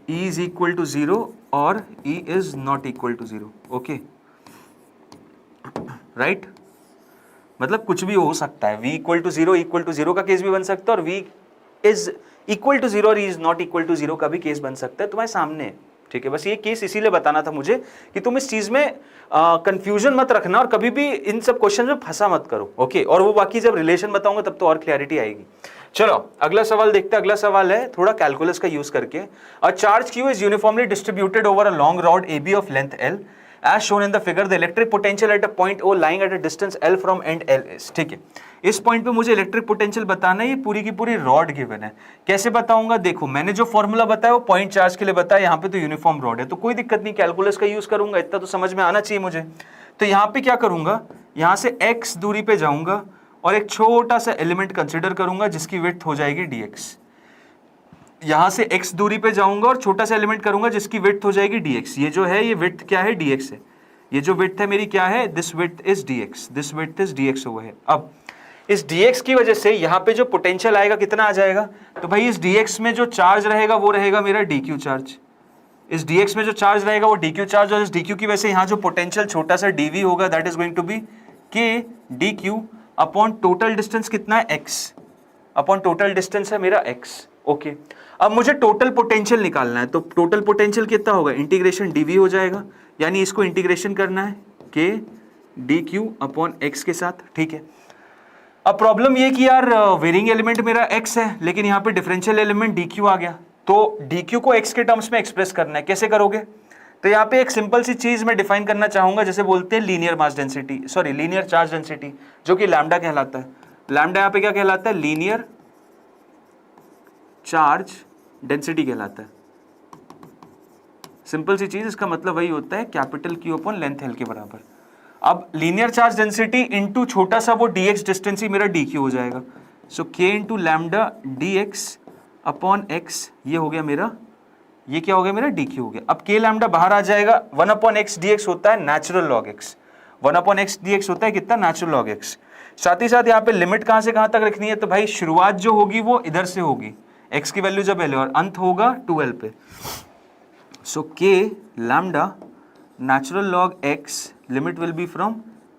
E is equal to 0 or E is not equal to 0. Okay, right, मतलब कुछ भी हो सकता है, V equal to 0 का case भी बन सकता है और V इज इक्वल टू 0 और E is not equal to 0 का भी केस बन सकता है तुम्हारे सामने। ठीक है, बस ये केस इसीलिए बताना था मुझे कि तुम इस चीज में कंफ्यूजन मत रखना और कभी भी इन सब क्वेश्चन में फंसा मत करो। ओके, और वो बाकी जब रिलेशन बताऊंगा तब तो और क्लैरिटी आएगी। चलो अगला सवाल देखते हैं। अगला सवाल है थोड़ा कैलकुलस का यूज करके। A charge Q is uniformly distributed over a long rod AB of length L as shown in the figure. The electric potential at a point O lying at a distance L from end L is. ठीक है, इस point पे मुझे electric potential बताना है। ये पूरी की पूरी रॉड गिवन है, कैसे बताऊंगा? देखो मैंने जो फॉर्मूला बताया वो पॉइंट चार्ज के लिए बताया, यहाँ पे तो यूनिफॉर्म रॉड है तो कोई दिक्कत नहीं, कैलकुलस का यूज करूंगा, इतना तो समझ में आना चाहिए मुझे। तो यहाँ पे क्या करूंगा, यहाँ से x दूरी पे जाऊंगा और एक छोटा सा एलिमेंट कंसिडर करूंगा जिसकी विड्थ हो जाएगी dx। यहां से x दूरी पे जाऊंगा और छोटा सा एलिमेंट करूंगा जिसकी विड्थ हो जाएगी dx। ये जो है ये विड्थ क्या है, dx है। ये जो विड्थ है मेरी क्या है, this width is dx, this width is dx हुआ है। अब इस dx की वजह से यहाँ पे जो पोटेंशियल आएगा कितना आ जाएगा, तो भाई इस dx में जो चार्ज रहेगा वो रहेगा मेरा dq चार्ज। इस dx में जो चार्ज रहेगा वो dq चार्ज, और इस dq की वजह से यहाँ जो पोटेंशियल छोटा सा dv होगा that is going to be k dq upon total distance कितना है, x अपॉन टोटल डिस्टेंस है मेरा x। ओके, अब मुझे टोटल पोटेंशियल निकालना है, तो टोटल पोटेंशियल कितना होगा, इंटीग्रेशन dv हो जाएगा, यानी इसको इंटीग्रेशन करना है k dq अपॉन x के साथ। ठीक है, अब प्रॉब्लम ये कि यार वेरिंग एलिमेंट मेरा x है लेकिन यहाँ पे डिफरेंशियल एलिमेंट dq आ गया, तो dq को x के टर्म्स में एक्सप्रेस करना है, कैसे करोगे? तो यहाँ पे एक सिंपल सी चीज मैं डिफाइन करना चाहूंगा, जैसे बोलते हैं linear mass density, sorry linear charge density, जो कि लैम्डा कहलाता है। लैम्डा यहाँ पे क्या कहलाता है, लीनियर चार्ज डेंसिटी कहलाता है। सिंपल सी चीज, इसका मतलब वही होता है capital Q upon length L के बराबर। अब लीनियर चार्ज डेंसिटी इनटू छोटा सा वो dx डिस्टेंस ही मेरा dq हो जाएगा, सो k into lambda dx upon x, ये हो गया मेरा, ये क्या हो गया मेरा dq हो गया। अब k लैम्डा बाहर आ जाएगा, 1 अपॉन x dx होता है natural log x, 1 upon x dx होता है कितना, नेचुरल लॉग x। साथ ही साथ यहाँ पे लिमिट कहां से कहां तक रखनी है, तो भाई शुरुआत जो होगी वो इधर से होगी, x की वैल्यू जब L है और अंत होगा 2L पे, so k lambda natural log x limit will be from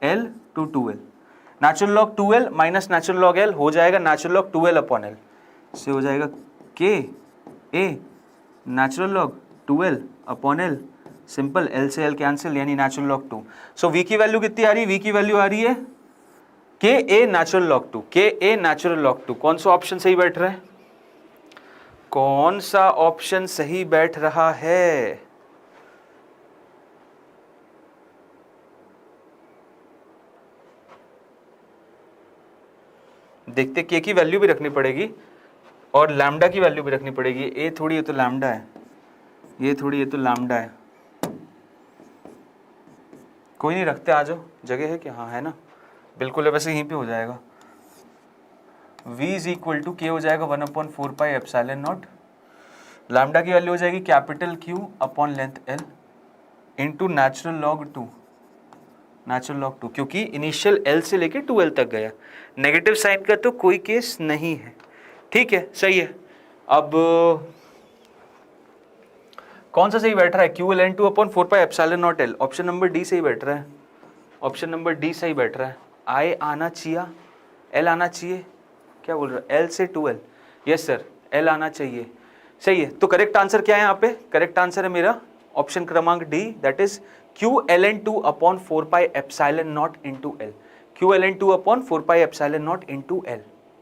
L to 2L। Natural log 2L minus natural log L हो जाएगा natural log 2L upon L, से हो जाएगा k a natural log 2L upon L, simple, L से L cancel, यानी natural log 2। सो V की value कितनी आ रही है, V की वैल्यू आ रही है k a natural log 2, k a natural log 2। कौन सा ऑप्शन सही बैठ रहा है, कौन सा ऑप्शन सही बैठ रहा है? देखते, k की वैल्यू भी रखनी पड़ेगी और लैम्डा की वैल्यू भी रखनी पड़ेगी। ए थोड़ी, ये तो लैम्डा है, ये थोड़ी, ये तो लैम्डा है। कोई नहीं, रखते, आ जाओ, जगह है कि, हाँ है ना, बिल्कुल है, वैसे यहीं पे हो जाएगा। v is equal to k हो जाएगा 1 upon 4 pi epsilon not, lambda की वैल्यू हो जाएगी capital Q upon length L into natural log 2, natural log 2, क्योंकि इनिशियल L से लेके 2L तक गया, नेगेटिव साइन का तो कोई केस नहीं है। ठीक है, सही है। अब कौन सा सही बैठ रहा है, QLN2 upon 4 pi epsilon not L, option number D सही बैठ रहा है, ऑप्शन नंबर डी सही बैठ रहा है। I आना चाहिए, L आना चाहिए, क्या बोल रहा है, L से 2L, यस सर, L आना चाहिए, सही है। तो करेक्ट आंसर क्या है यहाँ पे, करेक्ट आंसर है मेरा ऑप्शन क्रमांक D, that is QLN2 upon 4 pi epsilon not into L, QLN2 upon 4 pi epsilon not into L,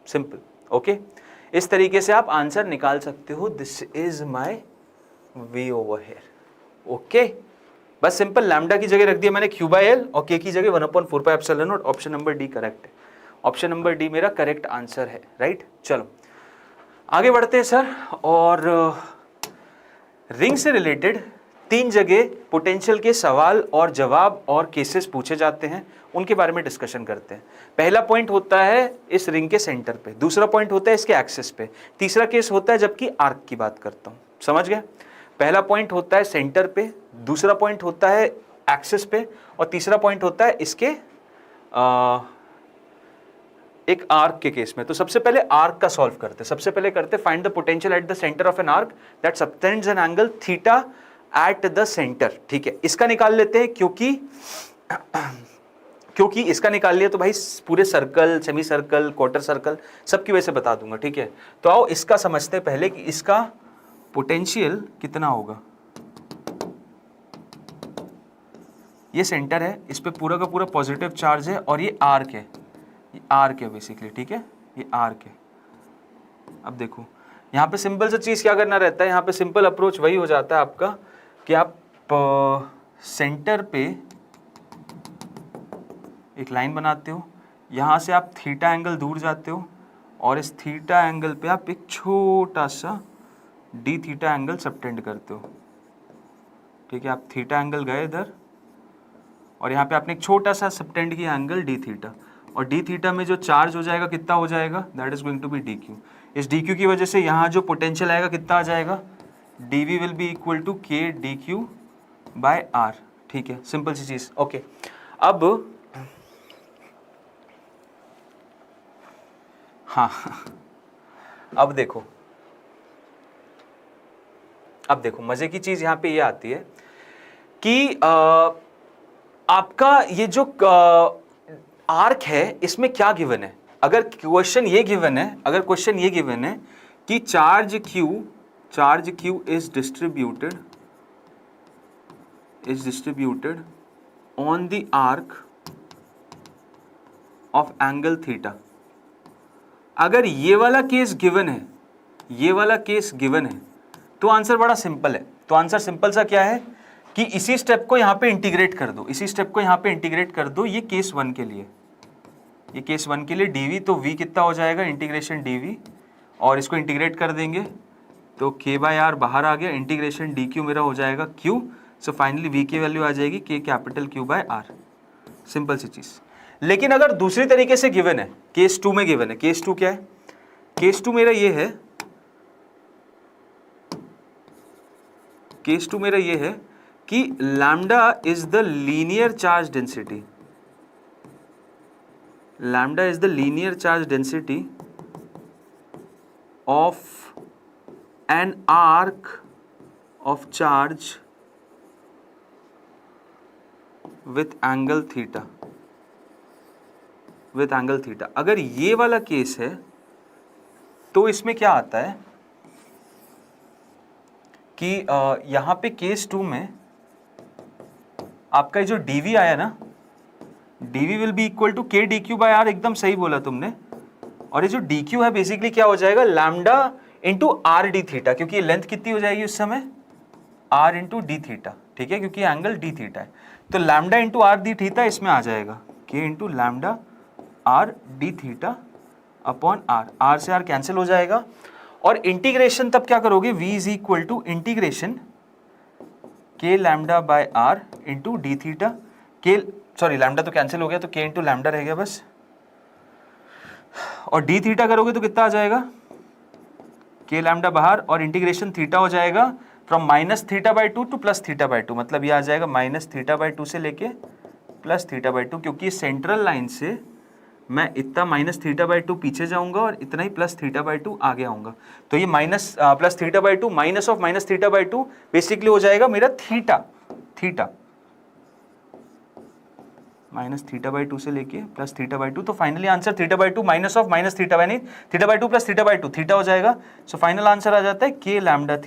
simple. Okay, इस तरीके से आप आंसर निकाल सकते हो, this is my V over here. Okay, बस सिंपल, लैम्डा की जगह रख दिया मैंने Q बाई L और K की जगह 1 upon 4 pi epsilon not, option number D correct है, ऑप्शन नंबर डी मेरा करेक्ट आंसर है, राइट। चलो आगे बढ़ते हैं सर, और रिंग से रिलेटेड 3 जगह पोटेंशियल के सवाल और जवाब और केसेस पूछे जाते हैं, उनके बारे में डिस्कशन करते हैं। पहला पॉइंट होता है इस रिंग के सेंटर पे, दूसरा पॉइंट होता है इसके एक्सिस पे, तीसरा केस होता है जबकि आर्क की बात करता हूं, समझ गए? पहला पॉइंट होता है सेंटर पे, दूसरा पॉइंट होता है एक्सिस पे, और तीसरा पॉइंट होता है इसके एक आर्क के केस में। तो सबसे पहले आर्क का सॉल्व करते हैं। सबसे पहले करते find the potential at the centre of an arc that subtends an angle theta at the centre. ठीक है, इसका निकाल लेते हैं, क्योंकि इसका निकाल लिया तो भाई पूरे circle, semi circle, quarter circle सबकी वजह से बता दूंगा। ठीक है, तो आओ इसका समझते हैं पहले कि इसका पोटेंशियल कितना होगा। ये सेंटर है, इस पे पूरा का पूरा पॉजिटिव चार्ज है और ये आर्क है, ये आर्क है बेसिकली। ठीक है, ये आर्क है। अब देखो यहाँ पे सिंपल सा चीज क्या करना रहता है, यहाँ पे सिंपल अप्रोच वही हो जाता है आपका कि आप सेंटर पे एक लाइन बनाते हो, यहाँ से आप थीटा एंगल दूर जाते हो और इस थीटा एंगल पे आप एक छोटा सा डी थीटा एंगल सबटेंड करते हो। ठीक है, आप थीटा एंगल गए इधर और यहाँ पे आपने एक छोटा सा सबटेंड किया एंगल डी थीटा, और डी थीटा में जो चार्ज हो जाएगा कितना हो जाएगा, that is going to be d q. इस डी क्यू की वजह से यहाँ जो पोटेंशियल आएगा कितना आ जाएगा, d v will be equal to k d q by r. ठीक है, सिंपल सी चीज। ओके, अब हाँ, अब देखो मजे की चीज यहां पे ये आती है कि आपका ये जो आर्क है इसमें क्या गिवन है। अगर क्वेश्चन ये गिवन है कि charge Q is distributed on the arc of angle theta, अगर ये वाला केस गिवन है, तो आंसर बड़ा सिंपल है। तो आंसर सिंपल सा क्या है कि इसी स्टेप को यहाँ पे इंटीग्रेट कर दो, ये केस 1 के लिए, dv, तो v कितना हो जाएगा, इंटीग्रेशन dv, और इसको इंटीग्रेट कर देंगे तो k बाय आर बाहर आ गया, इंटीग्रेशन dq मेरा हो जाएगा q। सो फाइनली v की वैल्यू आ जाएगी k capital Q by r। Simple सी चीज। लेकिन अगर दूसरी तरीके से गिवन है, केस 2 में गिवन है, केस 2 क्या है, केस 2 मेरा ये है कि lambda is the linear charge density of an arc of charge with angle theta. अगर ये वाला केस है तो इसमें क्या आता है कि यहां पे केस 2 में आपका जो dv आया ना, dv will be equal to k dq by r, एकदम सही बोला तुमने। और ये जो dq है बेसिकली क्या हो जाएगा, lambda into r d theta, क्योंकि ये लेंथ कितनी हो जाएगी उस समय, r इंटू डी थीटा। ठीक है, क्योंकि एंगल डी थीटा है, तो lambda into r d theta इसमें आ जाएगा k into lambda r d theta upon r से r कैंसिल हो जाएगा। और इंटीग्रेशन तब क्या करोगे, v is equal to integration k lambda by r into d theta, lambda तो कैंसिल हो गया तो k इंटू लैम्डा रह गया बस, और डी थीटा करोगे तो कितना आ जाएगा, k लैम्डा बाहर, और इंटीग्रेशन थीटा हो जाएगा from minus theta by 2 two plus theta by 2, मतलब ये आ जाएगा माइनस थीटा बाई 2 से लेके प्लस थीटा बाई 2, क्योंकि सेंट्रल लाइन से मैं इतना माइनस थीटा बाई 2 पीछे जाऊंगा और इतना ही प्लस थीटा बाई 2 आगे आऊंगा। तो ये minus plus theta by 2 minus of minus theta by 2 basically हो जाएगा मेरा थीटा माइनस थीटा बाई 2 से लेके प्लस थीटा बाई 2। तो finally answer theta by 2 minus of minus theta by, नहीं theta by 2 plus theta by 2, theta हो जाएगा। So final answer आ जाता है के लैम्डा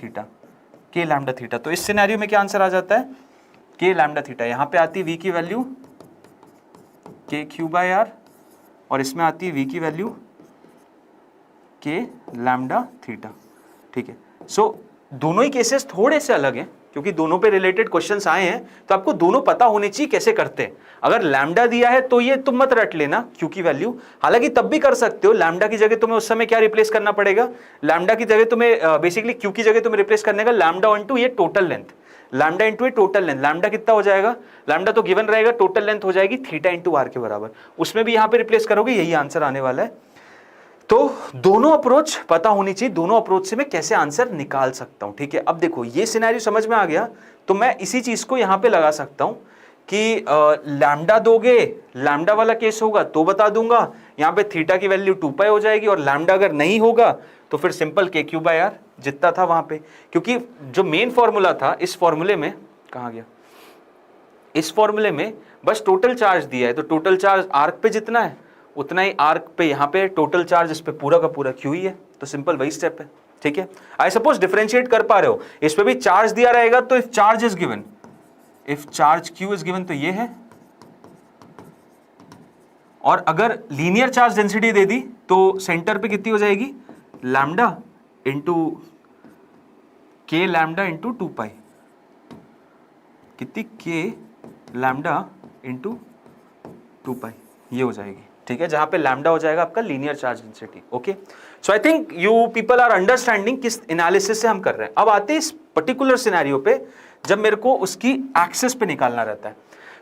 थीटा। तो इस सिनेरियो में क्या आंसर आ जाता है, के लैम्डा थीटा। यहाँ पे आती है v की वैल्यू के क्यू बाय आर, और इसमें आती है v की वैल्यू के लैम्डा थीटा। ठीक है, सो दोनों ही केसेस थोड़े से अलग हैं क्योंकि दोनों पे रिलेटेड क्वेश्चंस आए हैं, तो आपको दोनों पता होने चाहिए कैसे करते हैं। अगर लैम्डा दिया है तो ये तुम मत रट लेना क्यू की वैल्यू, हालांकि तब भी कर सकते हो। लैम्डा की जगह तुम्हें उस समय क्या रिप्लेस करना पड़ेगा, लैम्डा की जगह तुम्हें बेसिकली क्यू की जगह तुम्हें रिप्लेस करने का लैम्डा इंटू ये टोटल लेंथ, लैम्डा इंटू ये टोटल लेंथ। लैम्डा कितना हो जाएगा, लैम्डा तो गिवन रहेगा, टोटल लेंथ हो जाएगी थीटा इंटू आर के बराबर, उसमें भी यहाँ पे रिप्लेस करोगे, यही आंसर आने वाला है। तो दोनों अप्रोच पता होनी चाहिए, दोनों अप्रोच से मैं कैसे आंसर निकाल सकता हूं। ठीक है, अब देखो ये सिनेरियो समझ में आ गया, तो मैं इसी चीज को यहां पे लगा सकता हूं कि लैम्डा दोगे, लैम्डा वाला केस होगा तो बता दूंगा, यहाँ पे थीटा की वैल्यू 2 पाई हो जाएगी, और लैम्डा अगर नहीं होगा तो फिर सिंपल के क्यू बाय आर जितना था वहां पे, क्योंकि जो मेन फॉर्मूला था इस फॉर्मूले में, कहाँ गया, इस फॉर्मूले में बस टोटल चार्ज दिया है, तो टोटल चार्ज आर्क पे जितना है उतना ही आर्क पे यहाँ पे टोटल चार्ज, इस पे पूरा का पूरा क्यू ही है, तो सिंपल वही स्टेप है। ठीक है, आई सपोज डिफरेंशिएट कर पा रहे हो, इस पे भी चार्ज दिया रहेगा, तो if charge is given, if charge Q is given तो ये है, और अगर लीनियर चार्ज डेंसिटी दे दी तो सेंटर पे कितनी हो जाएगी, लैम्डा इंटू के लैम्डा इंटू 2 पाई, कितनी, के लैम्डा इंटू 2 पाई, ये हो जाएगी। ठीक है, जहां पे लैम्डा हो जाएगा आपका linear charge density. Okay, so I think you people are understanding किस एनालिसिस से हम कर रहे हैं। अब आते हैं इस पर्टिकुलर सिनेरियो पे, जब मेरे को उसकी एक्सेस पे निकालना रहता है,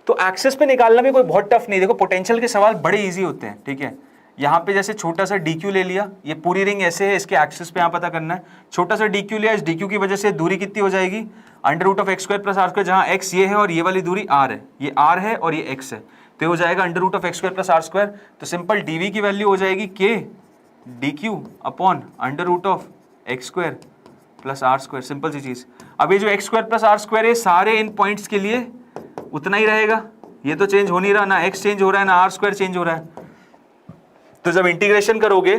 तो एक्सेस पे निकालना भी कोई बहुत टफ नहीं। देखो पोटेंशियल के सवाल बड़े इजी होते हैं। ठीक है, यहाँ पे जैसे छोटा सा dq ले लिया, ये पूरी रिंग ऐसे है, इसके एक्सिस पे यहाँ पता करना है, छोटा सा dq लिया, इस dq की वजह से दूरी कितनी हो जाएगी, under root of x square plus are square, जहाँ x ये है और ये वाली दूरी r है, ये r है और ये x है, तो ये हो जाएगा under root of x square plus are square. तो सिंपल dv की वैल्यू हो जाएगी k dq upon under root of x square plus are square, simple सी चीज। अब ये जो X square plus are square है सारे इन पॉइंट्स के लिए उतना ही रहेगा, ये तो चेंज हो नहीं रहा, ना x चेंज हो रहा है ना आर स्क्वायर चेंज हो रहा है। तो जब इंटीग्रेशन करोगे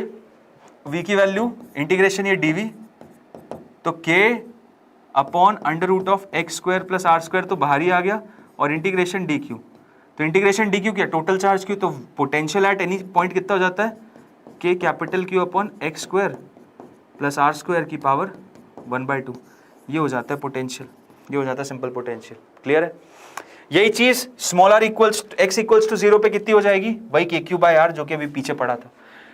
v की वैल्यू, इंटीग्रेशन ये dv, तो k upon under root of x square plus are square तो बाहर ही आ गया, और इंटीग्रेशन dq, तो इंटीग्रेशन dq क्या, टोटल चार्ज q, तो पोटेंशियल एट एनी पॉइंट कितना हो जाता है, k capital Q upon x square plus are square की पावर 1/2, ये हो जाता है पोटेंशियल, ये हो जाता है सिंपल पोटेंशियल। क्लियर है, यही चीज small r equals x equals to 0 पे कितनी हो जाएगी, वही के क्यू बाय आर जो कि अभी पीछे पड़ा था।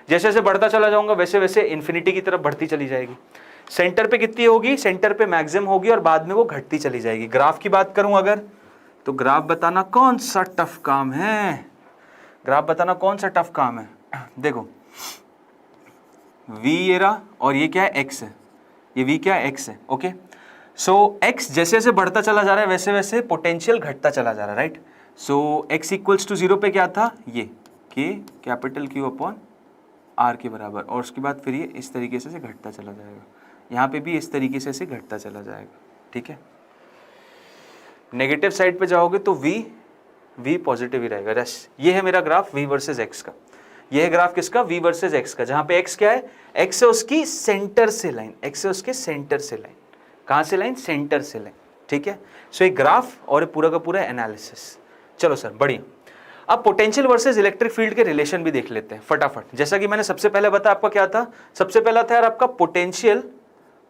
जैसे जैसे बढ़ता चला जाऊंगा वैसे वैसे इन्फिनिटी की तरफ बढ़ती चली जाएगी। सेंटर पे कितनी होगी, सेंटर पे मैक्सिमम होगी और बाद में वो घटती चली जाएगी। ग्राफ की बात करूं अगर, तो ग्राफ बताना कौन सा टफ काम है, ग्राफ बताना कौन सा टफ काम है। देखो v ये रहा और ये क्या है, x है, ये v क्या है, x है। ओके, सो x जैसे जैसे बढ़ता चला जा रहा है वैसे वैसे पोटेंशियल घटता चला जा रहा है, right. So x equals to 0 पे क्या था, ये k capital Q upon r के बराबर, और उसके बाद फिर ये इस तरीके से घटता चला जाएगा, यहाँ पे भी इस तरीके से घटता चला जाएगा। ठीक है, नेगेटिव साइड पे जाओगे तो v पॉजिटिव ही रहेगा। रस ये है मेरा ग्राफ v वर्सेस x का, ये है ग्राफ किसका, v वर्सेस x का, जहाँ पे x क्या है, x है उसकी सेंटर से लाइन, x है उसके सेंटर से लाइन, कहाँ से लाइन, सेंटर से लाइन। ठीक है, सो एक ग्राफ और पूरा का पूरा एनालिसिस। चलो सर बढ़िया, अब पोटेंशियल वर्सेस इलेक्ट्रिक फील्ड के रिलेशन भी देख लेते हैं फटाफट। जैसा कि मैंने सबसे पहले बताया, आपका क्या था, सबसे पहला था यार आपका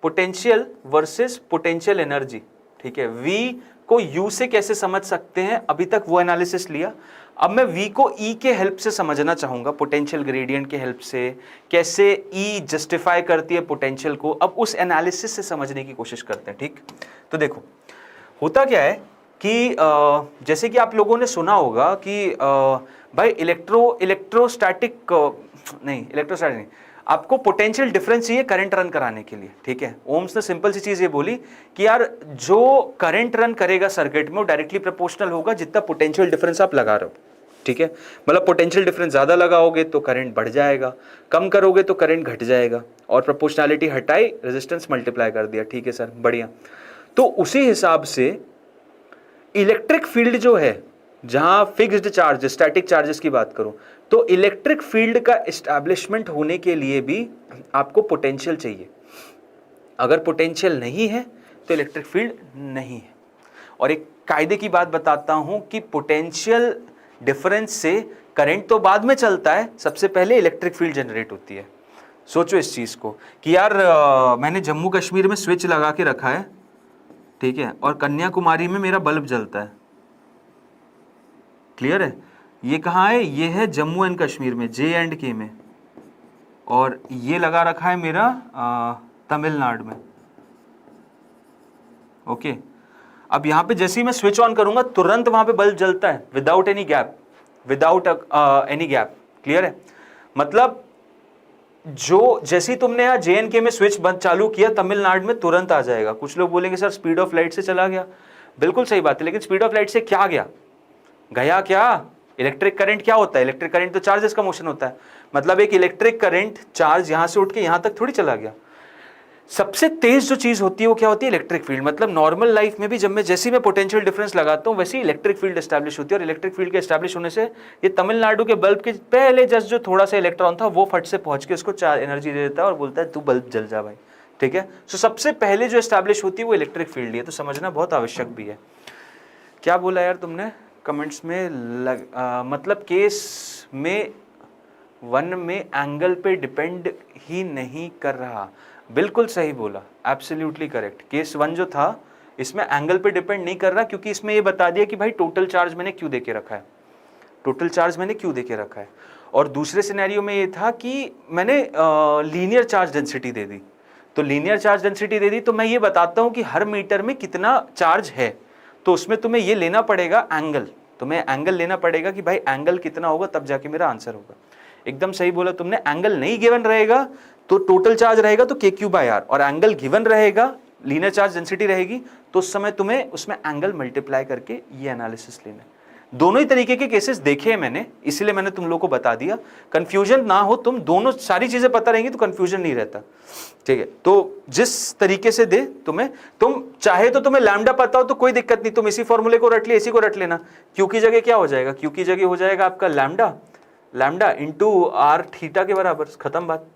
पोटेंशियल वर्सेस पोटेंशियल एनर्जी। ठीक है, v को u से कैसे समझ सकते हैं, अभी तक वो एनालिसिस लिया। अब मैं v को e के हेल्प से समझना चाहूंगा, पोटेंशियल ग्रेडियंट के हेल्प से, कैसे e जस्टिफाई करती है पोटेंशियल को, अब उस एनालिसिस से समझने की कोशिश करते हैं। ठीक, तो देखो होता क्या है कि जैसे कि आप लोगों ने सुना होगा कि भाई इलेक्ट्रोस्टैटिक नहीं, आपको पोटेंशियल डिफरेंस चाहिए करंट रन कराने के लिए। ठीक है, ओम्स ने सिंपल सी चीज ये बोली कि यार जो करंट रन करेगा सर्किट में वो डायरेक्टली प्रोपोर्शनल होगा जितना पोटेंशियल डिफरेंस आप लगा रहे हो। ठीक है, मतलब पोटेंशियल डिफरेंस ज्यादा लगाओगे तो करंट बढ़ जाएगा, कम करोगे तो करंट घट जाएगा, और प्रोपोर्शनैलिटी हटाई, रेजिस्टेंस मल्टीप्लाई कर दिया। ठीक है सर, बढ़िया। तो उसी हिसाब से इलेक्ट्रिक फील्ड जो है, जहां फिक्स्ड चार्ज, स्टैटिक चार्जेस की बात करूं, तो इलेक्ट्रिक फील्ड का एस्टैब्लिशमेंट होने के लिए भी आपको पोटेंशियल चाहिए। अगर पोटेंशियल नहीं है तो इलेक्ट्रिक फील्ड नहीं है। और एक कायदे की बात बताता हूं कि पोटेंशियल डिफरेंस से करंट तो बाद में चलता है, सबसे पहले इलेक्ट्रिक फील्ड जनरेट होती है। सोचो इस चीज को कि यार मैंने जम्मू कश्मीर में स्विच लगा के रखा है, ठीक है, और कन्याकुमारी में मेरा बल्ब जलता है। क्लियर है, ये कहाँ है, ये है जम्मू एंड कश्मीर में, J&K में, और ये लगा रखा है मेरा तमिलनाडु में। ओके, अब यहाँ पे जैसे ही मैं स्विच ऑन करूंगा तुरंत वहां पे बल्ब जलता है, without any gap, without any gap. Clear है, मतलब जो जैसे ही तुमने यहाँ J&K में स्विच बंद चालू किया, तमिलनाडु में तुरंत आ जाएगा। कुछ लोग बोलेंगे सर स्पीड ऑफ लाइट से चला गया, बिल्कुल सही बात है, लेकिन स्पीड ऑफ लाइट से क्या गया, गया क्या? इलेक्ट्रिक करंट क्या होता है? इलेक्ट्रिक करंट तो चार्जेस का मोशन होता है। मतलब एक इलेक्ट्रिक करंट चार्ज यहां से उठ के यहां तक थोड़ी चला गया। सबसे तेज जो चीज होती है वो क्या होती है? Electric field. मतलब नॉर्मल लाइफ में भी जब मैं जैसे मैं पोटेंशियल डिफरेंस लगाता हूं वैसे ही इलेक्ट्रिक फील्ड एस्टैब्लिश होती है। और इलेक्ट्रिक फील्ड के एस्टैब्लिश होने से ये तमिलनाडु के बल्ब के पहले जस्ट जो थोड़ा सा इलेक्ट्रॉन था वो फट से पहुंच के उसको चार्ज एनर्जी दे देता है और बोलता है तू बल्ब जल जा भाई। ठीक है, सो सबसे पहले जो एस्टैब्लिश होती है वो इलेक्ट्रिक फील्ड है, तो समझना बहुत आवश्यक भी है। क्या बोला यार तुमने कमेंट्स में? मतलब केस में 1 में एंगल पे डिपेंड ही नहीं कर रहा। बिल्कुल सही बोला, एब्सोल्युटली करेक्ट। केस 1 जो था इसमें एंगल पे डिपेंड नहीं कर रहा, क्योंकि इसमें ये बता दिया कि भाई टोटल चार्ज मैंने क्यों दे के रखा है, टोटल चार्ज मैंने क्यों दे के रखा है। और दूसरे सिनेरियो में ये था कि मैंने लीनियर चार्ज डेंसिटी दे दी। तो लीनियर चार्ज डेंसिटी दे दी तो मैं ये बताता हूं कि हर मीटर में कितना चार्ज है, तो उसमें तुम्हें ये लेना पड़ेगा एंगल, तुम्हें एंगल लेना पड़ेगा कि भाई एंगल कितना होगा तब जाके मेरा आंसर होगा। एकदम सही बोला तुमने। एंगल नहीं गिवन रहेगा तो टोटल चार्ज रहेगा तो के क्यू बाय आर, और एंगल गिवन रहेगा लीनियर चार्ज डेंसिटी रहेगी तो उस समय तुम्हें उसमें एंगल मल्टीप्लाई करके ये एनालिसिस लेना है। दोनों ही तरीके के केसेस देखे हैं मैंने, इसीलिए मैंने तुम लोग को बता दिया। कंफ्यूजन ना हो, तुम दोनों सारी चीजें पता रहेंगी तो कंफ्यूजन नहीं रहता। ठीक है, तो जिस तरीके से दे तुम्हें, तुम चाहे तो तुम्हें लैम्डा पता हो तो कोई दिक्कत नहीं, तुम इसी फॉर्मूले को रट ले, इसी को रट लेना। क्यू की जगह क्या हो जाएगा? क्यू की जगह हो जाएगा आपका lambda, lambda into r theta के बराबर, खत्म बात।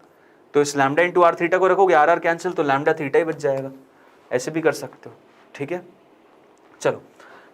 तो इस लैम्डा इंटू आर थीटा को रखोगे, आर आर कैंसिल, तो लैम्डा थीटा ही बच जाएगा। ऐसे भी कर सकते हो। ठीक है, चलो।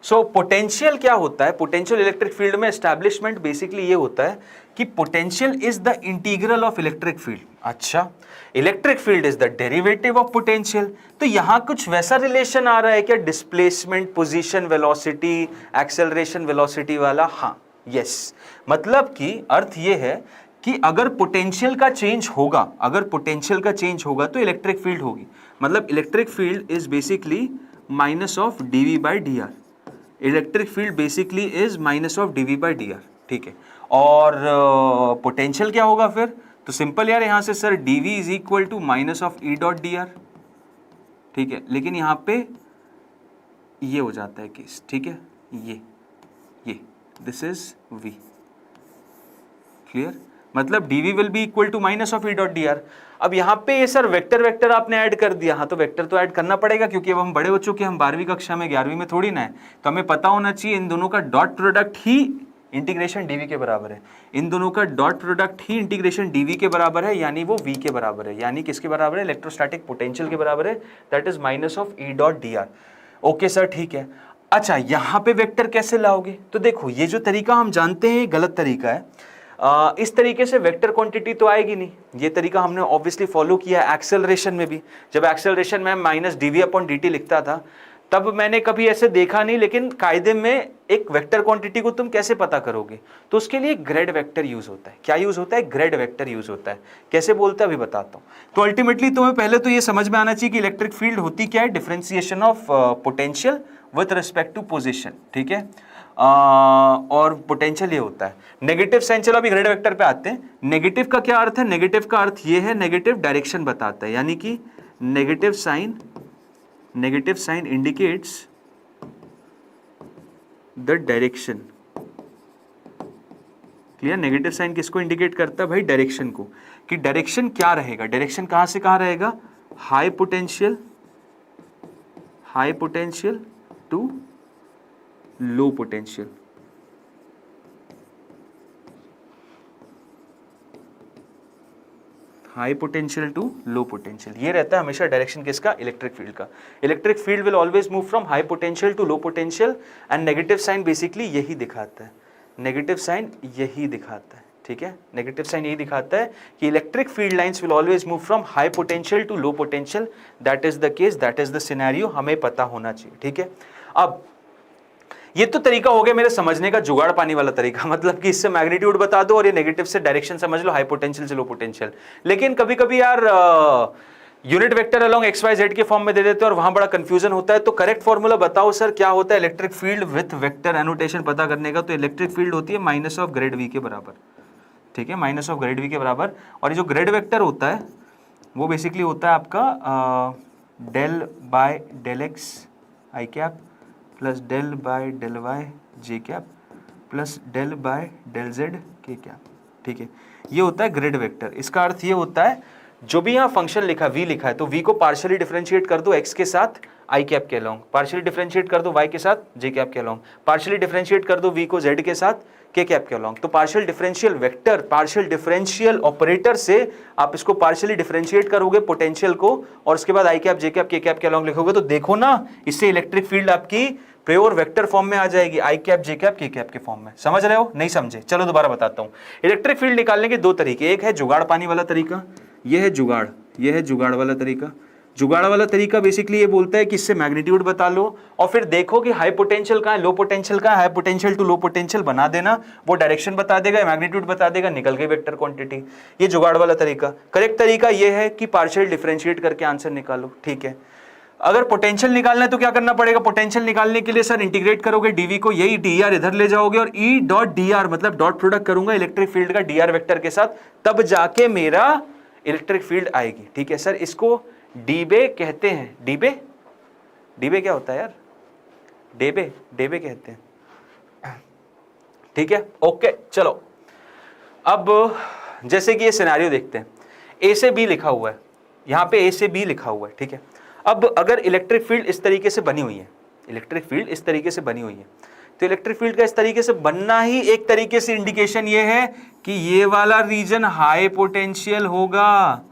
सो पोटेंशियल क्या होता है? पोटेंशियल इलेक्ट्रिक फील्ड में एस्टैब्लिशमेंट बेसिकली ये होता है कि potential is the integral of electric field. अच्छा, electric field is the derivative of potential. तो यहां कुछ वैसा रिलेशन आ रहा है क्या? Displacement, position, velocity, acceleration, velocity वाला? हाँ, यस। मतलब कि अर्थ ये है कि अगर पोटेंशियल का चेंज होगा, अगर पोटेंशियल का चेंज होगा तो इलेक्ट्रिक फील्ड होगी। मतलब electric field is basically minus of d v by d r. Electric field basically is minus of d v by d r. ठीक है, और पोटेंशियल क्या होगा फिर? तो सिंपल यार, यहां से sir d v is equal to minus of E dot D r. ठीक है, लेकिन यहां पे ये हो जाता है केस। ठीक है, ये दिस इज वी। क्लियर? मतलब dv will be equal to minus of E dot D r. अब यहाँ पे ये सर वेक्टर वेक्टर आपने ऐड कर दिया। हाँ, तो वेक्टर तो ऐड करना पड़ेगा क्योंकि अब हम बड़े हो चुके हैं, हम 12वीं कक्षा में, 11वीं में थोड़ी ना है। तो हमें पता होना चाहिए इन दोनों का डॉट प्रोडक्ट ही इंटीग्रेशन dv के बराबर है। इन दोनों का डॉट प्रोडक्ट ही इंटीग्रेशन dv के बराबर है, यानी वो v के बराबर है। यानी किसके बराबर है? इलेक्ट्रोस्टैटिक पोटेंशियल के बराबर है, that is minus of E dot D R. Okay sir, ठीक है। अच्छा, यहाँ पे वेक्टर कैसे लाओगे? तो देखो, ये जो तरीका हम जानते हैं ये गलत तरीका है। इस तरीके से वेक्टर क्वांटिटी तो आएगी नहीं। ये तरीका हमने ऑब्वियसली फॉलो किया है एक्सेलरेशन में भी। जब एक्सेलरेशन में माइनस dv अपॉन dt लिखता था तब मैंने कभी ऐसे देखा नहीं, लेकिन कायदे में एक वेक्टर क्वांटिटी को तुम कैसे पता करोगे? तो उसके लिए ग्रेड वेक्टर यूज होता है। क्या यूज होता है? ग्रेड वेक्टर यूज होता है। कैसे बोलते हैं अभी बताता हूँ। तो अल्टीमेटली तुम्हें पहले तो ये समझ में आना चाहिए कि इलेक्ट्रिक फील्ड होती क्या है। Differentiation of potential with respect to position. ठीक है, और पोटेंशियल ये होता है। नेगेटिव साइन, चलो अभी ग्रेड वेक्टर पे आते हैं। नेगेटिव का क्या अर्थ है? नेगेटिव का अर्थ ये है, नेगेटिव डायरेक्शन बताता है। यानी कि negative sign indicates the direction. Clear? Negative sign किसको इंडिकेट करता है भाई? डायरेक्शन को। कि डायरेक्शन क्या रहेगा? डायरेक्शन कहां से कहां रहेगा? High potential to low potential. High potential to low potential, ये रहता है हमेशा डायरेक्शन किसका? इलेक्ट्रिक फील्ड का। Electric field will always move from high potential to low potential, and negative sign basically यही दिखाता है। नेगेटिव साइन यही दिखाता है। ठीक है, नेगेटिव साइन यही दिखाता है कि electric field lines will always move from high potential to low potential. That is the case, that is the scenario, हमें पता होना चाहिए। ठीक है, अब ये तो तरीका हो गया मेरे समझने का, जुगाड़ पानी वाला तरीका। मतलब कि इससे मैग्नीट्यूड बता दो और ये नेगेटिव से डायरेक्शन समझ लो, हाई पोटेंशियल से लो पोटेंशियल। लेकिन कभी कभी यार unit vector along x y z के फॉर्म में दे देते हैं और वहां बड़ा कंफ्यूजन होता है। तो करेक्ट फॉर्मूला बताओ सर, क्या होता है electric field with vector annotation पता करने का? तो इलेक्ट्रिक फील्ड होती है माइनस ऑफ ग्रेड वी के बराबर। ठीक है, माइनस ऑफ ग्रेड वी के बराबर। और ये जो ग्रेड वेक्टर होता है वो बेसिकली होता है आपका del by del x i cap plus del by del y j cap plus del by del z k cap, ठीक है। ये होता है ग्रिड वेक्टर। इसका अर्थ ये होता है जो भी यहाँ फंक्शन लिखा v लिखा है तो v को पार्शियली डिफरेंशिएट कर दो x के साथ i कैप के अलोंग, पार्शियली डिफरेंशिएट कर दो y के साथ j कैप के अलोंग, पार्शियली डिफरेंशिएट कर दो v को z के साथ k कैप के अलोंग। तो partial differential vector, partial differential operator से आप इसको पार्शियली डिफरेंशिएट करोगे पोटेंशियल को और उसके बाद i cap j cap k cap के अलोंग लिखोगे तो देखो ना इससे इलेक्ट्रिक फील्ड आपकी प्योर वेक्टर फॉर्म में आ जाएगी, आई कैप जे कैप के कैप के फॉर्म में। समझ रहे हो? नहीं समझे? चलो दोबारा बताता हूं। इलेक्ट्रिक फील्ड निकालने के दो तरीके, एक है जुगाड़ पानी वाला तरीका, ये है जुगाड़, ये है जुगाड़ वाला तरीका। जुगाड़ वाला तरीका बेसिकली ये बोलता है कि इससे मैग्नीट्यूड बता लो और फिर देखो कि हाई पोटेंशियल कहाँ है, लो पोटेंशियल कहाँ है, high potential to low potential बना देना, वो डायरेक्शन बता देगा, मैग्नीट्यूड बता देगा, निकल गई वेक्टर क्वांटिटी। ये जुगाड़ वाला तरीका। करेक्ट तरीका ये है कि पार्शियल डिफरेंशिएट करके आंसर निकालो, ठीक है। अगर पोटेंशियल निकालना है तो क्या करना पड़ेगा? पोटेंशियल निकालने के लिए सर इंटीग्रेट करोगे डीवी को, यही डी इधर ले जाओगे और ई डॉट डी आर मतलब डॉट प्रोडक्ट करूंगा इलेक्ट्रिक फील्ड का डी आर वेक्टर के साथ, तब जाके मेरा इलेक्ट्रिक फील्ड आएगी, ठीक है। सर इसको डीबे कहते हैं। डीबे, डीबे क्या होता है यार? डेबे, डेबे कहते हैं, ठीक है। ओके चलो, अब जैसे कि ये सिनेरियो देखते हैं, ए से बी लिखा हुआ है, यहां पे ए से बी लिखा हुआ है, ठीक है। अब अगर इलेक्ट्रिक फील्ड इस तरीके से बनी हुई है, इलेक्ट्रिक फील्ड इस तरीके से बनी हुई है, तो इलेक्ट्रिक फील्ड का इस तरीके से बनना ही एक तरीके से इंडिकेशन ये है कि ये वाला रीजन हाई पोटेंशियल होगा,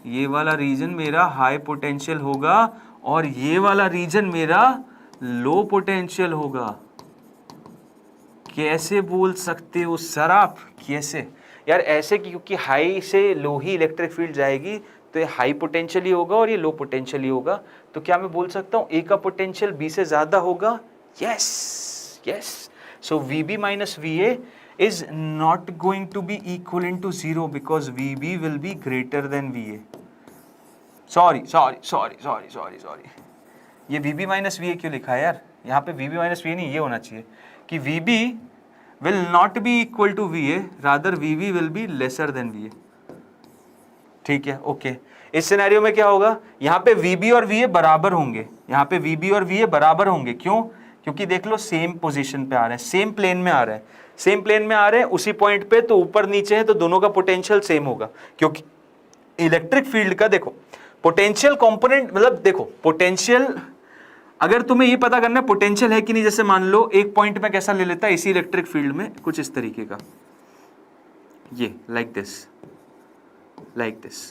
ये वाला रीजन मेरा हाई पोटेंशियल होगा और ये वाला रीजन मेरा लो पोटेंशियल होगा। कैसे बोल सकते हो सर आप? कैसे यार? ऐसे क्योंकि हाई से लो ही इलेक्ट्रिक फील्ड जाएगी तो ये हाई पोटेंशियल ही होगा और ये लो पोटेंशियल ही होगा। तो क्या मैं बोल सकता हूं ए का पोटेंशियल बी से ज्यादा होगा? Yes yes. So VB minus VA is not going to be equal to 0 because VB will be greater than VA। Sorry sorry sorry sorry sorry sorry, ये VB माइनस VA क्यों लिखा है यार? यहाँ पे VB माइनस VA नहीं, ये होना चाहिए कि VB will not be equal to VA, rather VB will be lesser than VA, ठीक है। ओके, इस सिनेरियो में क्या होगा? यहाँ पे VB और VA बराबर होंगे, यहाँ पे VB और VA बराबर होंगे। क्यों? क्योंकि देख लो सेम पोजीशन पे आ रहे हैं, सेम प्लेन में आ रहे हैं, सेम प्लेन में आ रहे हैं उसी पॉइंट पे, तो ऊपर नीचे है तो दोनों का पोटेंशियल सेम होगा। क्योंकि इलेक्ट्रिक फील्ड का देखो पोटेंशियल कंपोनेंट, मतलब देखो पोटेंशियल, अगर तुम्हें ये पता करना है पोटेंशियल है कि नहीं, जैसे मान लो एक पॉइंट में कैसा ले लेता है इसी इलेक्ट्रिक फील्ड में कुछ इस तरीके का, ये लाइक दिस, लाइक दिस।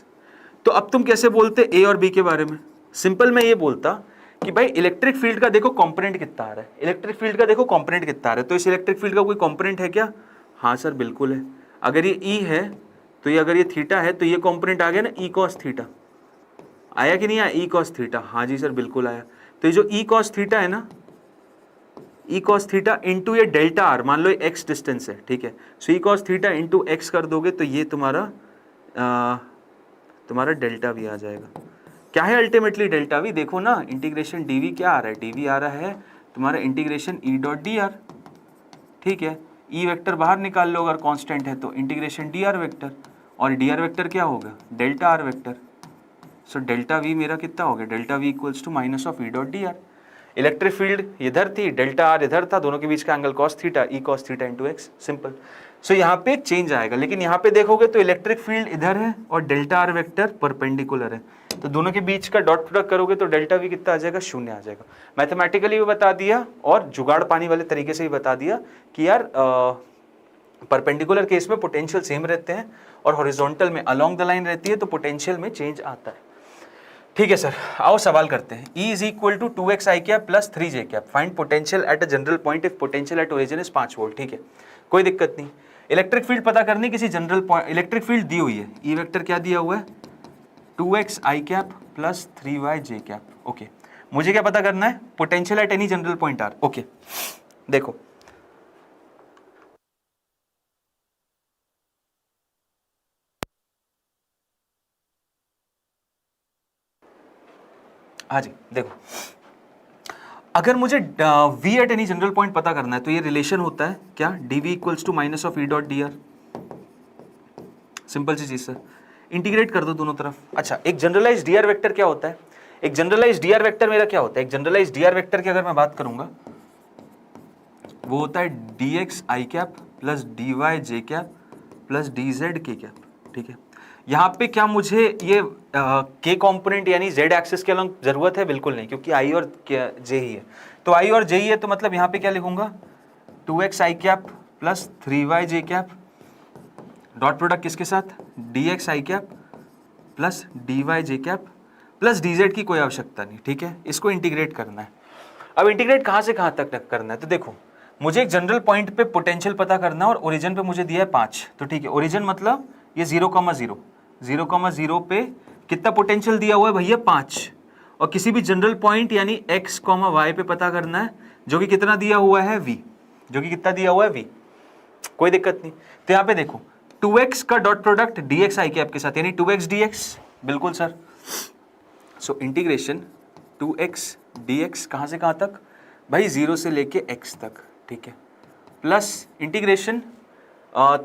तो अब तुम कैसे बोलते ए और बी के बारे में? सिंपल मैं ये बोलता कि भाई इलेक्ट्रिक फील्ड का देखो कंपोनेंट कितना आ रहा है, इलेक्ट्रिक फील्ड का देखो कंपोनेंट कितना आ रहा है, तो इस इलेक्ट्रिक फील्ड का कोई कंपोनेंट है क्या? हाँ सर बिल्कुल है। अगर ये ई है तो ये, अगर ये थीटा है तो ये कंपोनेंट आ गया ना ई कॉस थीटा, आया कि नहीं आया? ई कॉस थीटा, हाँ जी सर बिल्कुल आया। तो ये जो ई कॉस थीटा है ना, ई कॉस थीटा इंटू ये डेल्टा आर, मान लो ये एक्स डिस्टेंस है, ठीक है। So E cos theta into X कर दोगे तो ये तुम्हारा डेल्टा वी आ जाएगा। क्या है अल्टीमेटली डेल्टा वी? देखो ना इंटीग्रेशन डीवी क्या आ रहा है? डीवी आ रहा है तुम्हारा इंटीग्रेशन ई डॉट डी आर, ठीक है। ई वेक्टर बाहर निकाल लो अगर कांस्टेंट है तो, इंटीग्रेशन डी आर वेक्टर, और डी आर वेक्टर क्या होगा? Delta r vector. So delta v मेरा कितना हो गया? Delta v equals to minus of E dot D r. Electric field इधर थी, डेल्टा आर इधर था, दोनों के बीच का angle cos theta, E cos theta into X, simple. So यहाँ पे चेंज आएगा, लेकिन यहाँ पे देखोगे तो इलेक्ट्रिक फील्ड इधर है और डेल्टा आर वेक्टर परपेंडिकुलर है, तो दोनों के बीच का डॉट प्रोडक्ट करोगे तो डेल्टा वी कितना आ जाएगा? 0 आ जाएगा। मैथमेटिकली भी बता दिया और जुगाड़ पानी वाले तरीके से भी बता दिया कि यार परपेंडिकुलर केस में पोटेंशियल सेम रहते हैं और हॉरिजॉन्टल में अलोंग द लाइन रहती है तो पोटेंशियल में चेंज आता है, ठीक है सर। आओ सवाल करते हैं। E is equal to 2x i cap plus 3j cap, find potential at a general point if potential at origin is 5 volt, ठीक है, कोई दिक्कत नहीं। इलेक्ट्रिक फील्ड पता करनी किसी जनरल पॉइंट, इलेक्ट्रिक फील्ड दी हुई है, ई वेक्टर क्या दिया हुआ है? 2x i cap plus 3y j cap, okay. मुझे क्या पता करना है? Potential at any general point r, okay. देखो हाँ जी, देखो अगर मुझे v at any general point पता करना है तो ये रिलेशन होता है क्या? dv equals to minus of E dot D R, simple सी चीज सर, इंटीग्रेट कर दो दोनों तरफ। अच्छा, एक जनरलाइज डी आर वेक्टर क्या होता है? एक जनरलाइज डी आर वेक्टर मेरा क्या होता है? एक जनरलाइज डी आर वेक्टर की अगर मैं बात करूंगा वो होता है D x i cap plus D Y j cap plus D Z k cap, ठीक है। यहाँ पे क्या मुझे ये के कॉम्पोनेंट यानी जेड एक्सिस के अलग जरूरत है? बिल्कुल नहीं, क्योंकि आई और जे ही है। तो आई और जे ही है, तो मतलब यहाँ पे क्या लिखूंगा, 2x आई कैप प्लस 3y जे कैप, डॉट प्रोडक्ट किसके साथ, dx आई कैप प्लस dy जे कैप प्लस dz की कोई आवश्यकता नहीं, ठीक है। इसको इंटीग्रेट करना है। अब इंटीग्रेट कहाँ से कहाँ तक करना है, तो देखो मुझे एक जनरल पॉइंट पे पोटेंशियल पता करना है और ओरिजिन पे मुझे दिया है 5, तो ठीक है। ओरिजिन मतलब ये 0,0, 0,0 पे कितना पोटेंशियल दिया हुआ है भैया, 5, और किसी भी जनरल पॉइंट यानी x, y पे पता करना है, जो कि कितना दिया हुआ है v, जो कि कितना दिया हुआ है v, कोई दिक्कत नहीं। तो यहाँ पे देखो 2x का डॉट प्रोडक्ट dx आई कैप के साथ यानी 2x dx, बिल्कुल sir. So integration 2x dx कहाँ से कहाँ तक भाई, 0 से लेके x तक, ठीक है, प्लस इंटीग्रेशन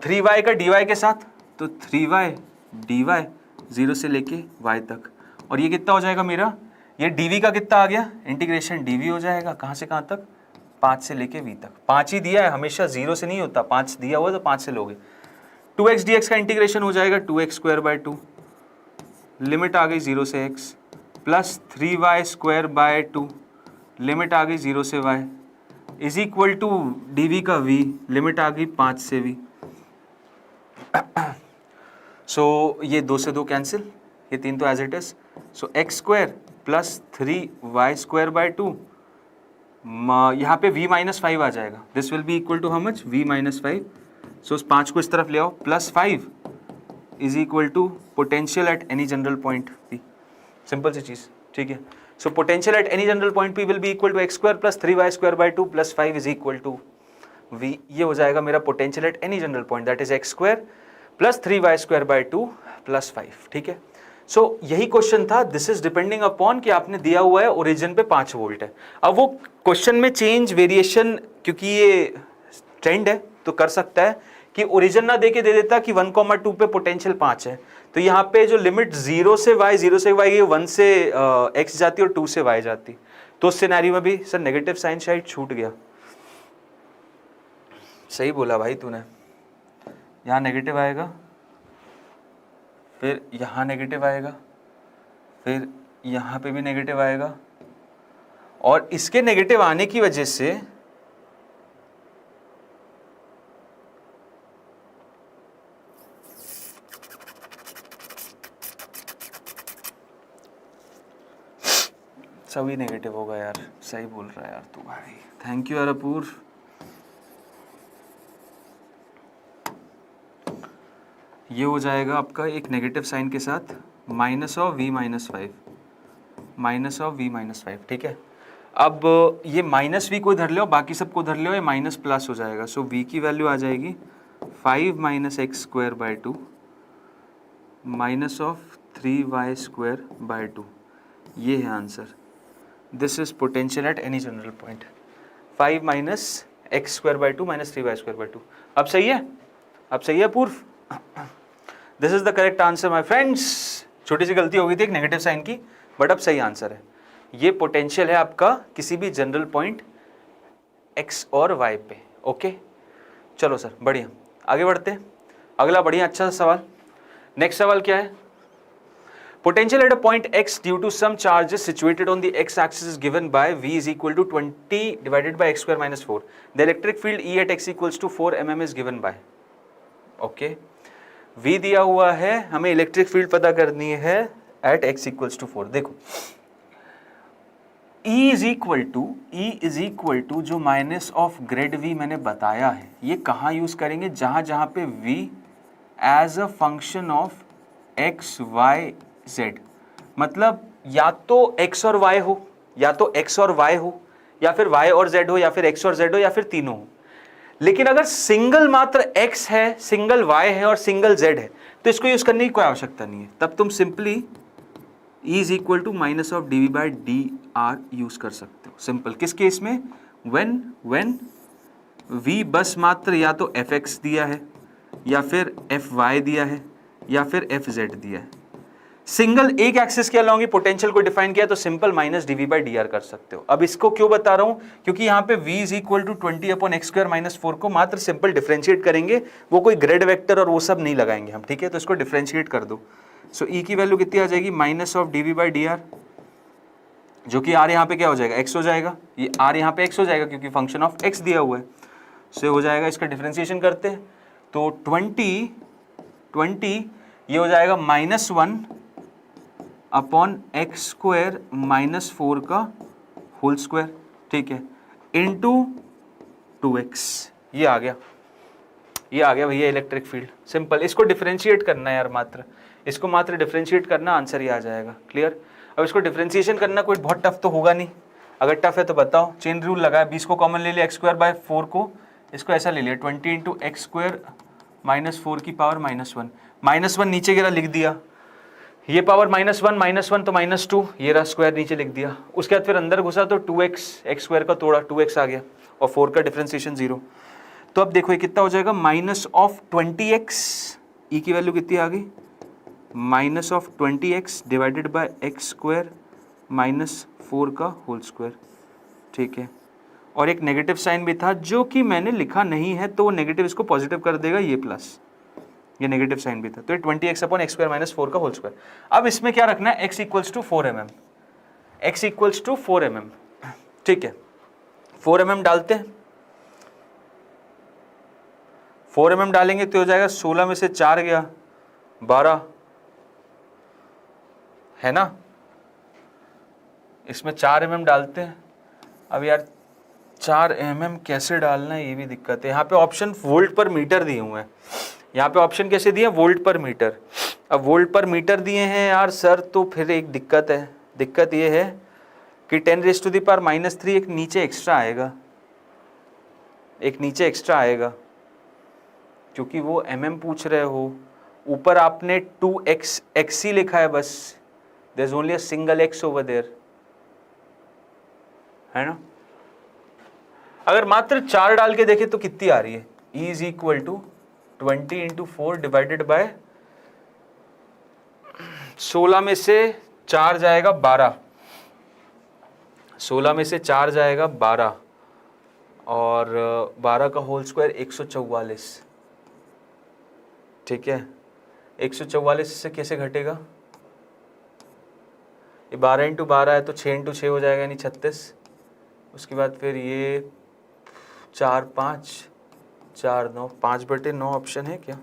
3y का dy के साथ, तो 3y dy 0 से लेके y तक, और ये कितना हो जाएगा मेरा, ये dv का कितना आ गया, इंटीग्रेशन dv हो जाएगा कहाँ से कहाँ तक, 5 से लेके v तक। 5 ही दिया है, हमेशा 0 से नहीं होता, 5 दिया हुआ तो 5 से लोगे। 2x dx का इंटीग्रेशन हो जाएगा 2x स्क्वायर बाय 2, लिमिट आ गई 0 से x, plus 3y square by 2, limit आ गई 0 से y, is equal to dv का v, लिमिट आ गई 5 से v। सो ये 2 से 2 कैंसिल, ये 3 तो as it is. So x square plus 3y square by 2, यहाँ पे v माइनस 5 आ जाएगा, this will be equal to how much, v minus 5। So उस 5 को इस तरफ ले आओ, plus 5 is equal to potential at any general point p, simple सी चीज, ठीक है। So potential at any general point p will be equal to x square plus 3y square by 2 plus 5 is equal to v। ये हो जाएगा मेरा potential at any general point, that is x square plus 3y square by 2 plus 5, ठीक है। सो यही question था, this is depending upon कि आपने दिया हुआ है ओरिजिन पे 5 वोल्ट है। अब वो क्वेश्चन में चेंज वेरिएशन, क्योंकि ये ट्रेंड है तो कर सकता है कि ओरिजिन ना देके दे देता कि 1,2 पे पोटेंशियल 5 है, तो यहाँ पे जो लिमिट 0 से y, 0 से y, ये 1 से x जाती और 2 से y जाती, तो उस सिनेरियो में भी सर नेगेटिव साइन शायद छूट गया। सही बोला भाई तूने, यहाँ नेगेटिव आएगा, फिर यहाँ नेगेटिव आएगा, फिर यहाँ पे भी नेगेटिव आएगा, और इसके नेगेटिव आने की वजह से सभी नेगेटिव होगा यार, सही बोल रहा है यार तू भाई, थैंक यू यार अपूर्व। ये हो जाएगा आपका एक नेगेटिव साइन के साथ minus of v minus 5, minus of v minus 5, ठीक है। अब ये माइनस v को इधर ले, बाकी सबको इधर ले, ये माइनस प्लस हो जाएगा। सो v की वैल्यू आ जाएगी 5 minus x square by 2 minus of 3y square by 2, ये है answer. This is potential at any general point, 5 minus x square by 2 minus 3y square by 2। अब सही है, अब सही है पूर्व, this is the correct answer my friends. छोटी सी गलती हो गई थी एक नेगेटिव साइन की, बट अब सही आंसर है। ये पोटेंशियल है आपका किसी भी जनरल पॉइंट x और y पे, ओके। चलो सर बढ़िया, आगे बढ़ते हैं। अगला बढ़िया अच्छा सा सवाल, नेक्स्ट सवाल क्या है, potential at a point x due to some charges situated on the x axis is given by v is equal to 20 divided by x square minus 4. The electric field E at x equals to 4 mm is given by, okay. v दिया हुआ है, हमें electric field पता करनी है at x equals to 4। देखो E is equal to जो minus of grad v मैंने बताया है, ये कहाँ यूज करेंगे, जहाँ जहाँ पे v as a function of x y z, मतलब या तो x और y हो, या तो x और y हो, या फिर y और z हो, या फिर x और z हो, या फिर तीनों हो। लेकिन अगर सिंगल मात्र x है, सिंगल y है और सिंगल z है, तो इसको यूज करने की कोई आवश्यकता नहीं है। तब तुम simply E is equal to minus of d v by d r use कर सकते हो। सिंपल किस केस में, व्हेन v बस मात्र या तो fx दिया है, या फिर fy दिया है, या फिर fz दिया है। सिंगल एक एक्सिस के अलोंग ही पोटेंशियल को डिफाइन किया तो simple minus d v by d r कर सकते हो। अब इसको क्यों बता रहा हूं, क्योंकि यहाँ पे v is equal to 20/x² - 4 को मात्र सिंपल डिफरेंशिएट करेंगे, वो कोई ग्रेड वेक्टर और वो सब नहीं लगाएंगे हम, ठीक है। तो इसको डिफरेंशिएट कर दो। सो e की वैल्यू कितनी आ जाएगी, minus of d v by d r, जो कि r यहाँ पे क्या हो जाएगा, x हो जाएगा। ये r यहाँ पे x हो जाएगा क्योंकि फंक्शन ऑफ x दिया हुआ है। सो हो जाएगा, इसका डिफरेंशिएशन करते हैं तो 20 ये हो जाएगा -1 अपॉन x² - 4 का होल स्क्वायर, ठीक है, इंटू 2x। ये आ गया भैया इलेक्ट्रिक फील्ड। सिंपल, इसको डिफरेंशिएट करना है यार, मात्र इसको मात्र डिफरेंशिएट करना, आंसर ये आ जाएगा। क्लियर। अब इसको डिफरेंशिएशन करना कोई बहुत टफ तो होगा नहीं, अगर टफ है तो बताओ। चेन रूल लगाया, 20 को कॉमन ले लिया, x²/4 को इसको ऐसा ले लिया 20 × x² - 4 की पावर -1, -1 नीचे गिरा, लिख दिया। ये पावर -1 तो -2, ये रहा स्क्वायर नीचे लिख दिया। उसके बाद फिर अंदर घुसा तो 2x, x² का तोड़ा 2x आ गया और 4 का डिफरेंशिएशन 0। तो अब देखो ये कितना हो जाएगा, -20x, e की वैल्यू कितनी आ गई, -20x डिवाइडेड बाय x² - 4 का होल स्क्वायर, ठीक है। और एक नेगेटिव साइन भी था जो कि मैंने लिखा नहीं है, तो वो नेगेटिव इसको पॉजिटिव कर देगा, ये प्लस, ये नेगेटिव साइन भी था। तो ये 20x/x² - 4 का होल स्क्वायर। अब इसमें क्या रखना है, x = 4 mm, x = 4 mm, ठीक है। 4 mm डालते हैं, 4 mm डालेंगे तो हो जाएगा 16 में से 4 गया 12, है ना। इसमें 4 mm डालते हैं। अब यार 4 mm कैसे डालना है, ये भी दिक्कत है। यहाँ पे ऑप्शन वोल्ट पर मीटर दिए हुए हैं, यहाँ पे ऑप्शन कैसे दिए, वोल्ट पर मीटर। अब वोल्ट पर मीटर दिए हैं यार सर, तो फिर एक दिक्कत है। दिक्कत ये है कि 10⁻³ एक नीचे एक्स्ट्रा आएगा, एक नीचे एक्स्ट्रा आएगा, क्योंकि वो mm पूछ रहे हो। ऊपर आपने 2x ही लिखा है बस, there is only a single x over there, है ना। अगर मात्र 4 डाल के देखे तो कितनी आ रही है, e is equal to 20 × 4 divided by 16 में से 4 जाएगा 12, 16 में से 4 जाएगा 12 और 12 का होल स्क्वायर 144, ठीक है। 144 से कैसे घटेगा, ये 12 × 12 है तो 6 × 6 हो जाएगा, यानी 36। उसके बाद फिर ये 4 5 4 9 5/9 ऑप्शन है क्या,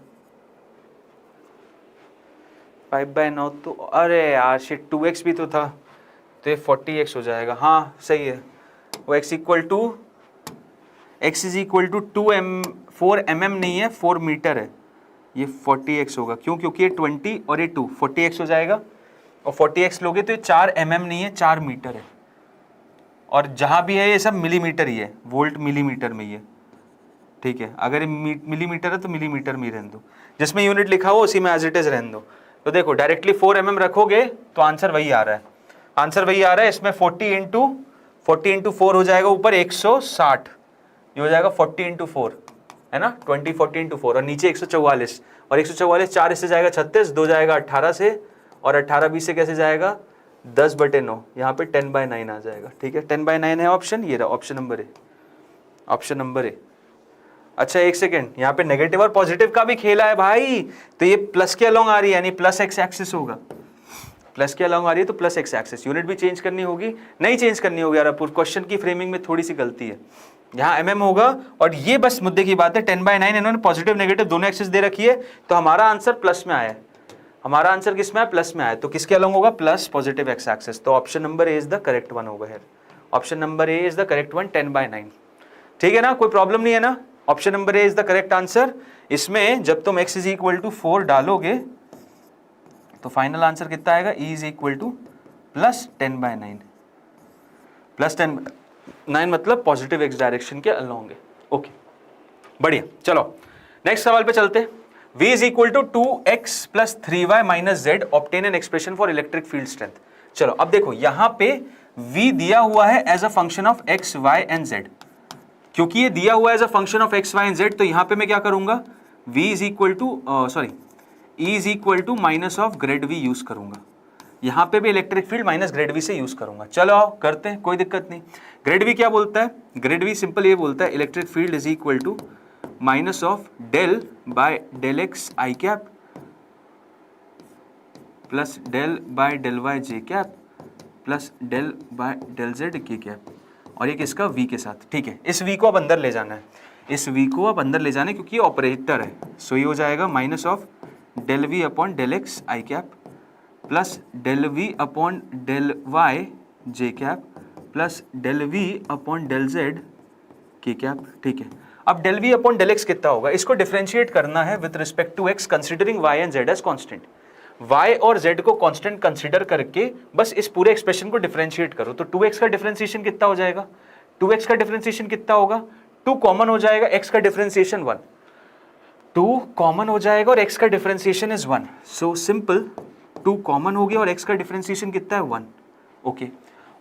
5/9 तो, अरे यार शिट 2x भी तो था, तो ये 40x हो जाएगा। हाँ सही है, वो x is equal to 4 mm नहीं है, 4 मीटर है, ये 40x होगा। क्यों, क्योंकि ये 20 और ये 2, 40x हो जाएगा। और 40x लोगे तो ये 4 mm नहीं है, 4 मीटर है। और जहाँ भी है ये सब मिलीमीटर ही है, वोल्ट मिलीमीटर में ही है, ठीक है। अगर ये मिलीमीटर है तो मिलीमीटर में ही रहने दो, जिसमें यूनिट लिखा हो उसी में एज इट इज रहने दो। तो देखो डायरेक्टली 4 mm रखोगे तो आंसर वही आ रहा है, आंसर वही आ रहा है। इसमें 40 × 4 हो जाएगा ऊपर 160, ये हो जाएगा 40 × 4, है ना, 20 40 × 4, और नीचे 144, और 144 4 इससे जाएगा 36, 2 जाएगा 18 से, और 18 20 से कैसे जाएगा 10/9, यहाँ पे 10/9 आ जाएगा, ठीक है। 10/9 है ऑप्शन, ये रहा option number A, option number A. अच्छा एक सेकेंड, यहाँ पे नेगेटिव और पॉजिटिव का भी खेला है भाई, तो ये प्लस के अलोंग आ रही है, यानी प्लस x एक्सिस होगा, प्लस के अलोंग आ रही है तो प्लस x एक्सिस। यूनिट भी चेंज करनी होगी, नहीं चेंज करनी होगी यार, क्वेश्चन की फ्रेमिंग में थोड़ी सी गलती है, यहाँ mm होगा। और ये बस मुद्दे की बात है, 10/9 इन्होंने पॉजिटिव नेगेटिव दोनों एक्सिस दे रखी है, तो हमारा आंसर प्लस में आया है, हमारा आंसर किस में है, प्लस में आया। तो किसके अलोंग होगा, प्लस पॉजिटिव x एक्सिस। तो option number A is the correct one over here, option number A is the correct one, 10/9, ठीक है ना, कोई प्रॉब्लम नहीं है ना। Option number A is the correct answer. इसमें जब तुम x इज इक्वल टू 4 डालोगे तो फाइनल आंसर कितना आएगा, e इज इक्वल टू प्लस 10/9, प्लस 10/9 मतलब पॉजिटिव x डायरेक्शन के अलोंग है। ओके बढ़िया, चलो नेक्स्ट सवाल पे चलते। v is equal to 2x + 3y - z obtain an expression for electric field strength. चलो अब देखो यहाँ पे v दिया हुआ है as a function of x, y and z। क्योंकि ये दिया हुआ है as a function of x, y and z, तो यहाँ पे मैं क्या करूंगा, v is equal to E is equal to minus of grad v use करूंगा। यहाँ पे भी electric field minus grad v से यूज करूंगा। चलो आओ करते हैं, कोई दिक्कत नहीं। ग्रेड वी क्या बोलता है? ग्रेड वी सिंपल ये बोलता है electric field is equal to minus of del by del x i cap plus del by del y j cap plus del by del z k cap, और ये किसका? v के साथ। ठीक है, इस v को अब अंदर ले जाना है, इस v को अब अंदर ले जाना है क्योंकि ये ऑपरेटर है। सो ये हो जाएगा minus of del v upon del x i cap plus del v upon del y j cap plus del v upon del z k cap. ठीक है, अब del v upon del x कितना होगा? इसको डिफरेंशिएट करना है with respect to x considering y and z as constant. y और z को कांस्टेंट कंसीडर करके बस इस पूरे एक्सप्रेशन को डिफरेंशिएट करो। तो 2x का डिफरेंशिएशन कितना हो जाएगा? 2x का डिफरेंशिएशन कितना होगा? 2 कॉमन हो जाएगा, x का डिफरेंशिएशन 1, 2 कॉमन हो जाएगा और x का differentiation is 1। So simple 2 common हो गया और x का डिफरेंशिएशन कितना है? 1। ओके,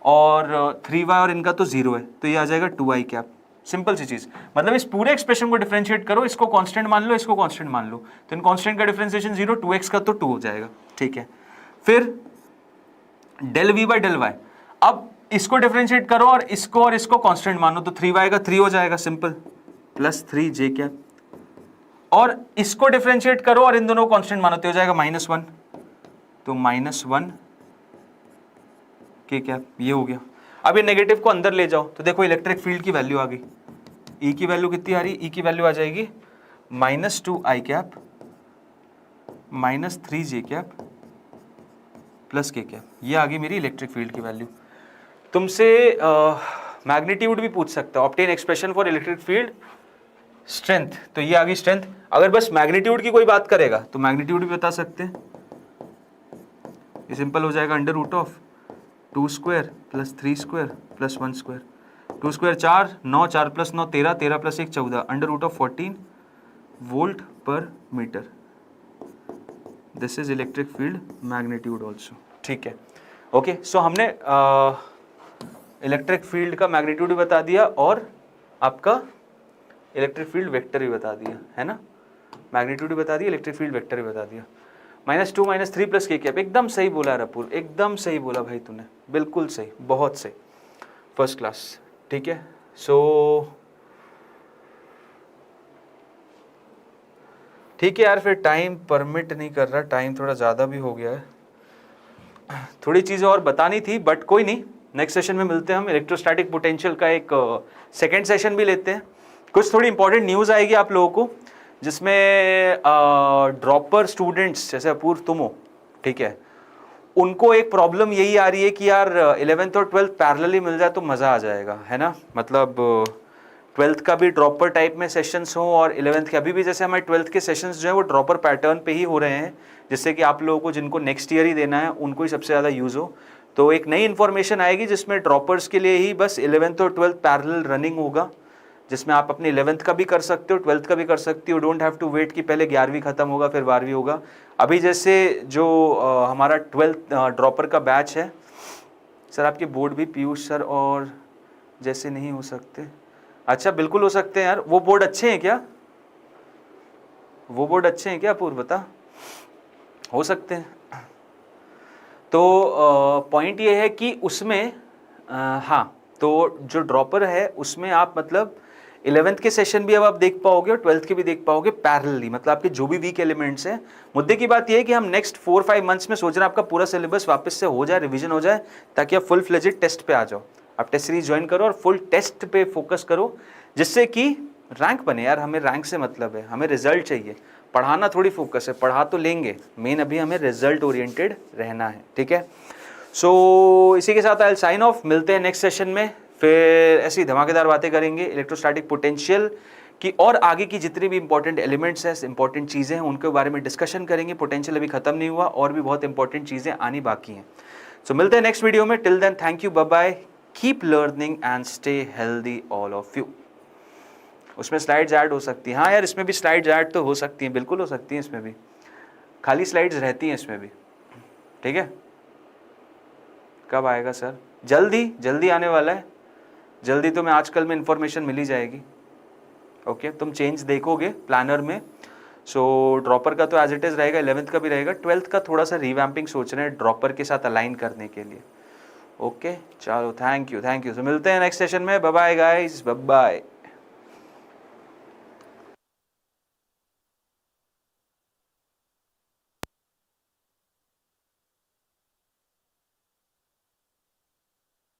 और 3y और इनका तो 0 है, तो ये आ जाएगा 2i कैप। सिंपल सी चीज, मतलब इस पूरे एक्सप्रेशन को डिफरेंशिएट करो, इसको कांस्टेंट मान लो, इसको कांस्टेंट मान लो, तो इन कांस्टेंट का डिफरेंशिएशन 0, 2x का तो 2 हो जाएगा। ठीक है, फिर del v by del y, अब इसको डिफरेंशिएट करो और इसको कांस्टेंट मानो, तो 3y का 3 हो जाएगा सिंपल, प्लस 3j कैप, और इसको डिफरेंशिएट करो और इन दोनों को कांस्टेंट मानो तो हो जाएगा -1, तो -1 के कैप। ये हो गया। अब ये नेगेटिव को अंदर ले जाओ तो देखो इलेक्ट्रिक फील्ड की वैल्यू आ गई। ई की वैल्यू कितनी आ रही? ई की वैल्यू आ जाएगी -2i cap -3j cap plus के कैप। ये आ गई मेरी इलेक्ट्रिक फील्ड की वैल्यू। तुमसे मैग्नीट्यूड भी पूछ सकता है, obtain expression for electric field strength, तो ये आ गई स्ट्रेंथ। अगर बस मैग्नीट्यूड की कोई बात करेगा तो मैग्नीट्यूड भी बता सकते हैं। ये सिंपल हो जाएगा √2 square plus 3 square plus 1 square. 2 square 4, 9, 4 plus 9 13, 13 plus 1 14, √14 volt per metre. This is electric field magnitude also. ठीक है, ओके। सो हमने इलेक्ट्रिक फील्ड का मैग्नीट्यूड भी बता दिया और आपका इलेक्ट्रिक फील्ड वेक्टर भी बता दिया, है ना। मैग्नीट्यूड भी बता दिया, इलेक्ट्रिक फील्ड वेक्टर भी बता दिया। -2 -3 प्लस के कैप, एकदम सही बोला रपूर, एकदम सही बोला भाई तूने, बिल्कुल सही, बहुत सही, फर्स्ट क्लास। ठीक है, सो ठीक है यार, फिर टाइम परमिट नहीं कर रहा, टाइम थोड़ा ज़्यादा भी हो गया है, थोड़ी चीज़ें और बतानी थी, बट कोई नहीं, नेक्स्ट सेशन में मिलते हैं हम। इलेक्ट्रोस्टैटिक पोटेंशियल का एक सेकेंड सेशन भी लेते हैं। कुछ थोड़ी इंपॉर्टेंट न्यूज़ आएगी आप लोगों को, जिसमें ड्रॉपर स्टूडेंट्स जैसे अपूर्व तुम हो, ठीक है, उनको एक प्रॉब्लम यही आ रही है कि यार 11th और 12th पैरेलली मिल जाए तो मज़ा आ जाएगा, है ना। मतलब 12th का भी ड्रॉपर टाइप में सेशंस हो और 11th के, अभी भी जैसे हमारे 12th के सेशंस जो है वो ड्रॉपर पैटर्न पे ही हो रहे हैं, जिससे कि आप लोगों को जिनको नेक्स्ट ईयर ही देना है उनको ही सबसे ज़्यादा यूज़ हो। तो एक नई इन्फॉर्मेशन आएगी जिसमें ड्रॉपर्स के लिए ही बस 11th और 12th पैरेलल रनिंग होगा, जिसमें आप अपने 11th का भी कर सकते हो, 12th का भी कर सकते हो। डोंट हैव टू वेट कि पहले 11वीं खत्म होगा फिर 12वीं होगा। अभी जैसे जो हमारा 12th ड्रॉपर का बैच है, सर आपके बोर्ड भी पीयूष सर और जैसे नहीं हो सकते? अच्छा बिल्कुल हो सकते हैं यार, वो बोर्ड अच्छे हैं क्या? वो बोर्ड अच्छे हैं क्या अपूर्व, बता? हो सकते हैं। तो पॉइंट ये है कि उसमें हाँ, तो जो ड्रॉपर है उसमें आप मतलब 11th के सेशन भी अब आप देख पाओगे और 12th के भी देख पाओगे पैरेलली, मतलब आपके जो भी वीक एलिमेंट्स हैं। मुद्दे की बात यह है कि हम नेक्स्ट 4-5 मंथ्स में सोच रहे हैं आपका पूरा सिलेबस वापस से हो जाए, रिवीजन हो जाए, ताकि आप फुल फ्लेजेड टेस्ट पे आ जाओ। आप टेस्ट सीरीज ज्वाइन करो और फुल टेस्ट पे फोकस करो, जिससे कि रैंक बने। यार हमें रैंक से मतलब है, हमें रिजल्ट चाहिए, पढ़ाना थोड़ी फोकस है, पढ़ा तो लेंगे, मेन अभी हमें रिजल्ट ओरिएंटेड रहना है, ठीक है। सो इसी के साथ आई विल साइन ऑफ, मिलते हैं नेक्स्ट सेशन में, फिर ऐसी धमाकेदार बातें करेंगे इलेक्ट्रोस्टैटिक पोटेंशियल की, और आगे की जितनी भी इंपॉर्टेंट एलिमेंट्स हैं, इंपॉर्टेंट चीज़ें हैं, उनके बारे में डिस्कशन करेंगे। पोटेंशियल अभी खत्म नहीं हुआ, और भी बहुत इंपॉर्टेंट चीज़ें आनी बाकी हैं। सो मिलते हैं नेक्स्ट वीडियो में, till then thank you, bye bye, keep learning and stay healthy all of you. उसमें स्लाइड्स ऐड हो सकती हैं, हाँ यार इसमें भी स्लाइड्स ऐड तो हो सकती हैं, बिल्कुल हो सकती हैं, इसमें भी खाली स्लाइड्स रहती हैं इसमें भी, ठीक है। कब आएगा सर? जल्दी आने वाला है, जल्दी तुम्हें आजकल में इंफॉर्मेशन मिल ही जाएगी। ओके, तुम चेंज देखोगे प्लानर में सो ड्रॉपर का तो एज इट इज़ रहेगा, 11th का भी रहेगा, 12th का थोड़ा सा रिवैम्पिंग सोच रहे हैं ड्रॉपर के साथ अलाइन करने के लिए। ओके चलो, थैंक यू। सो मिलते हैं नेक्स्ट सेशन में। Bye bye guys, bye bye.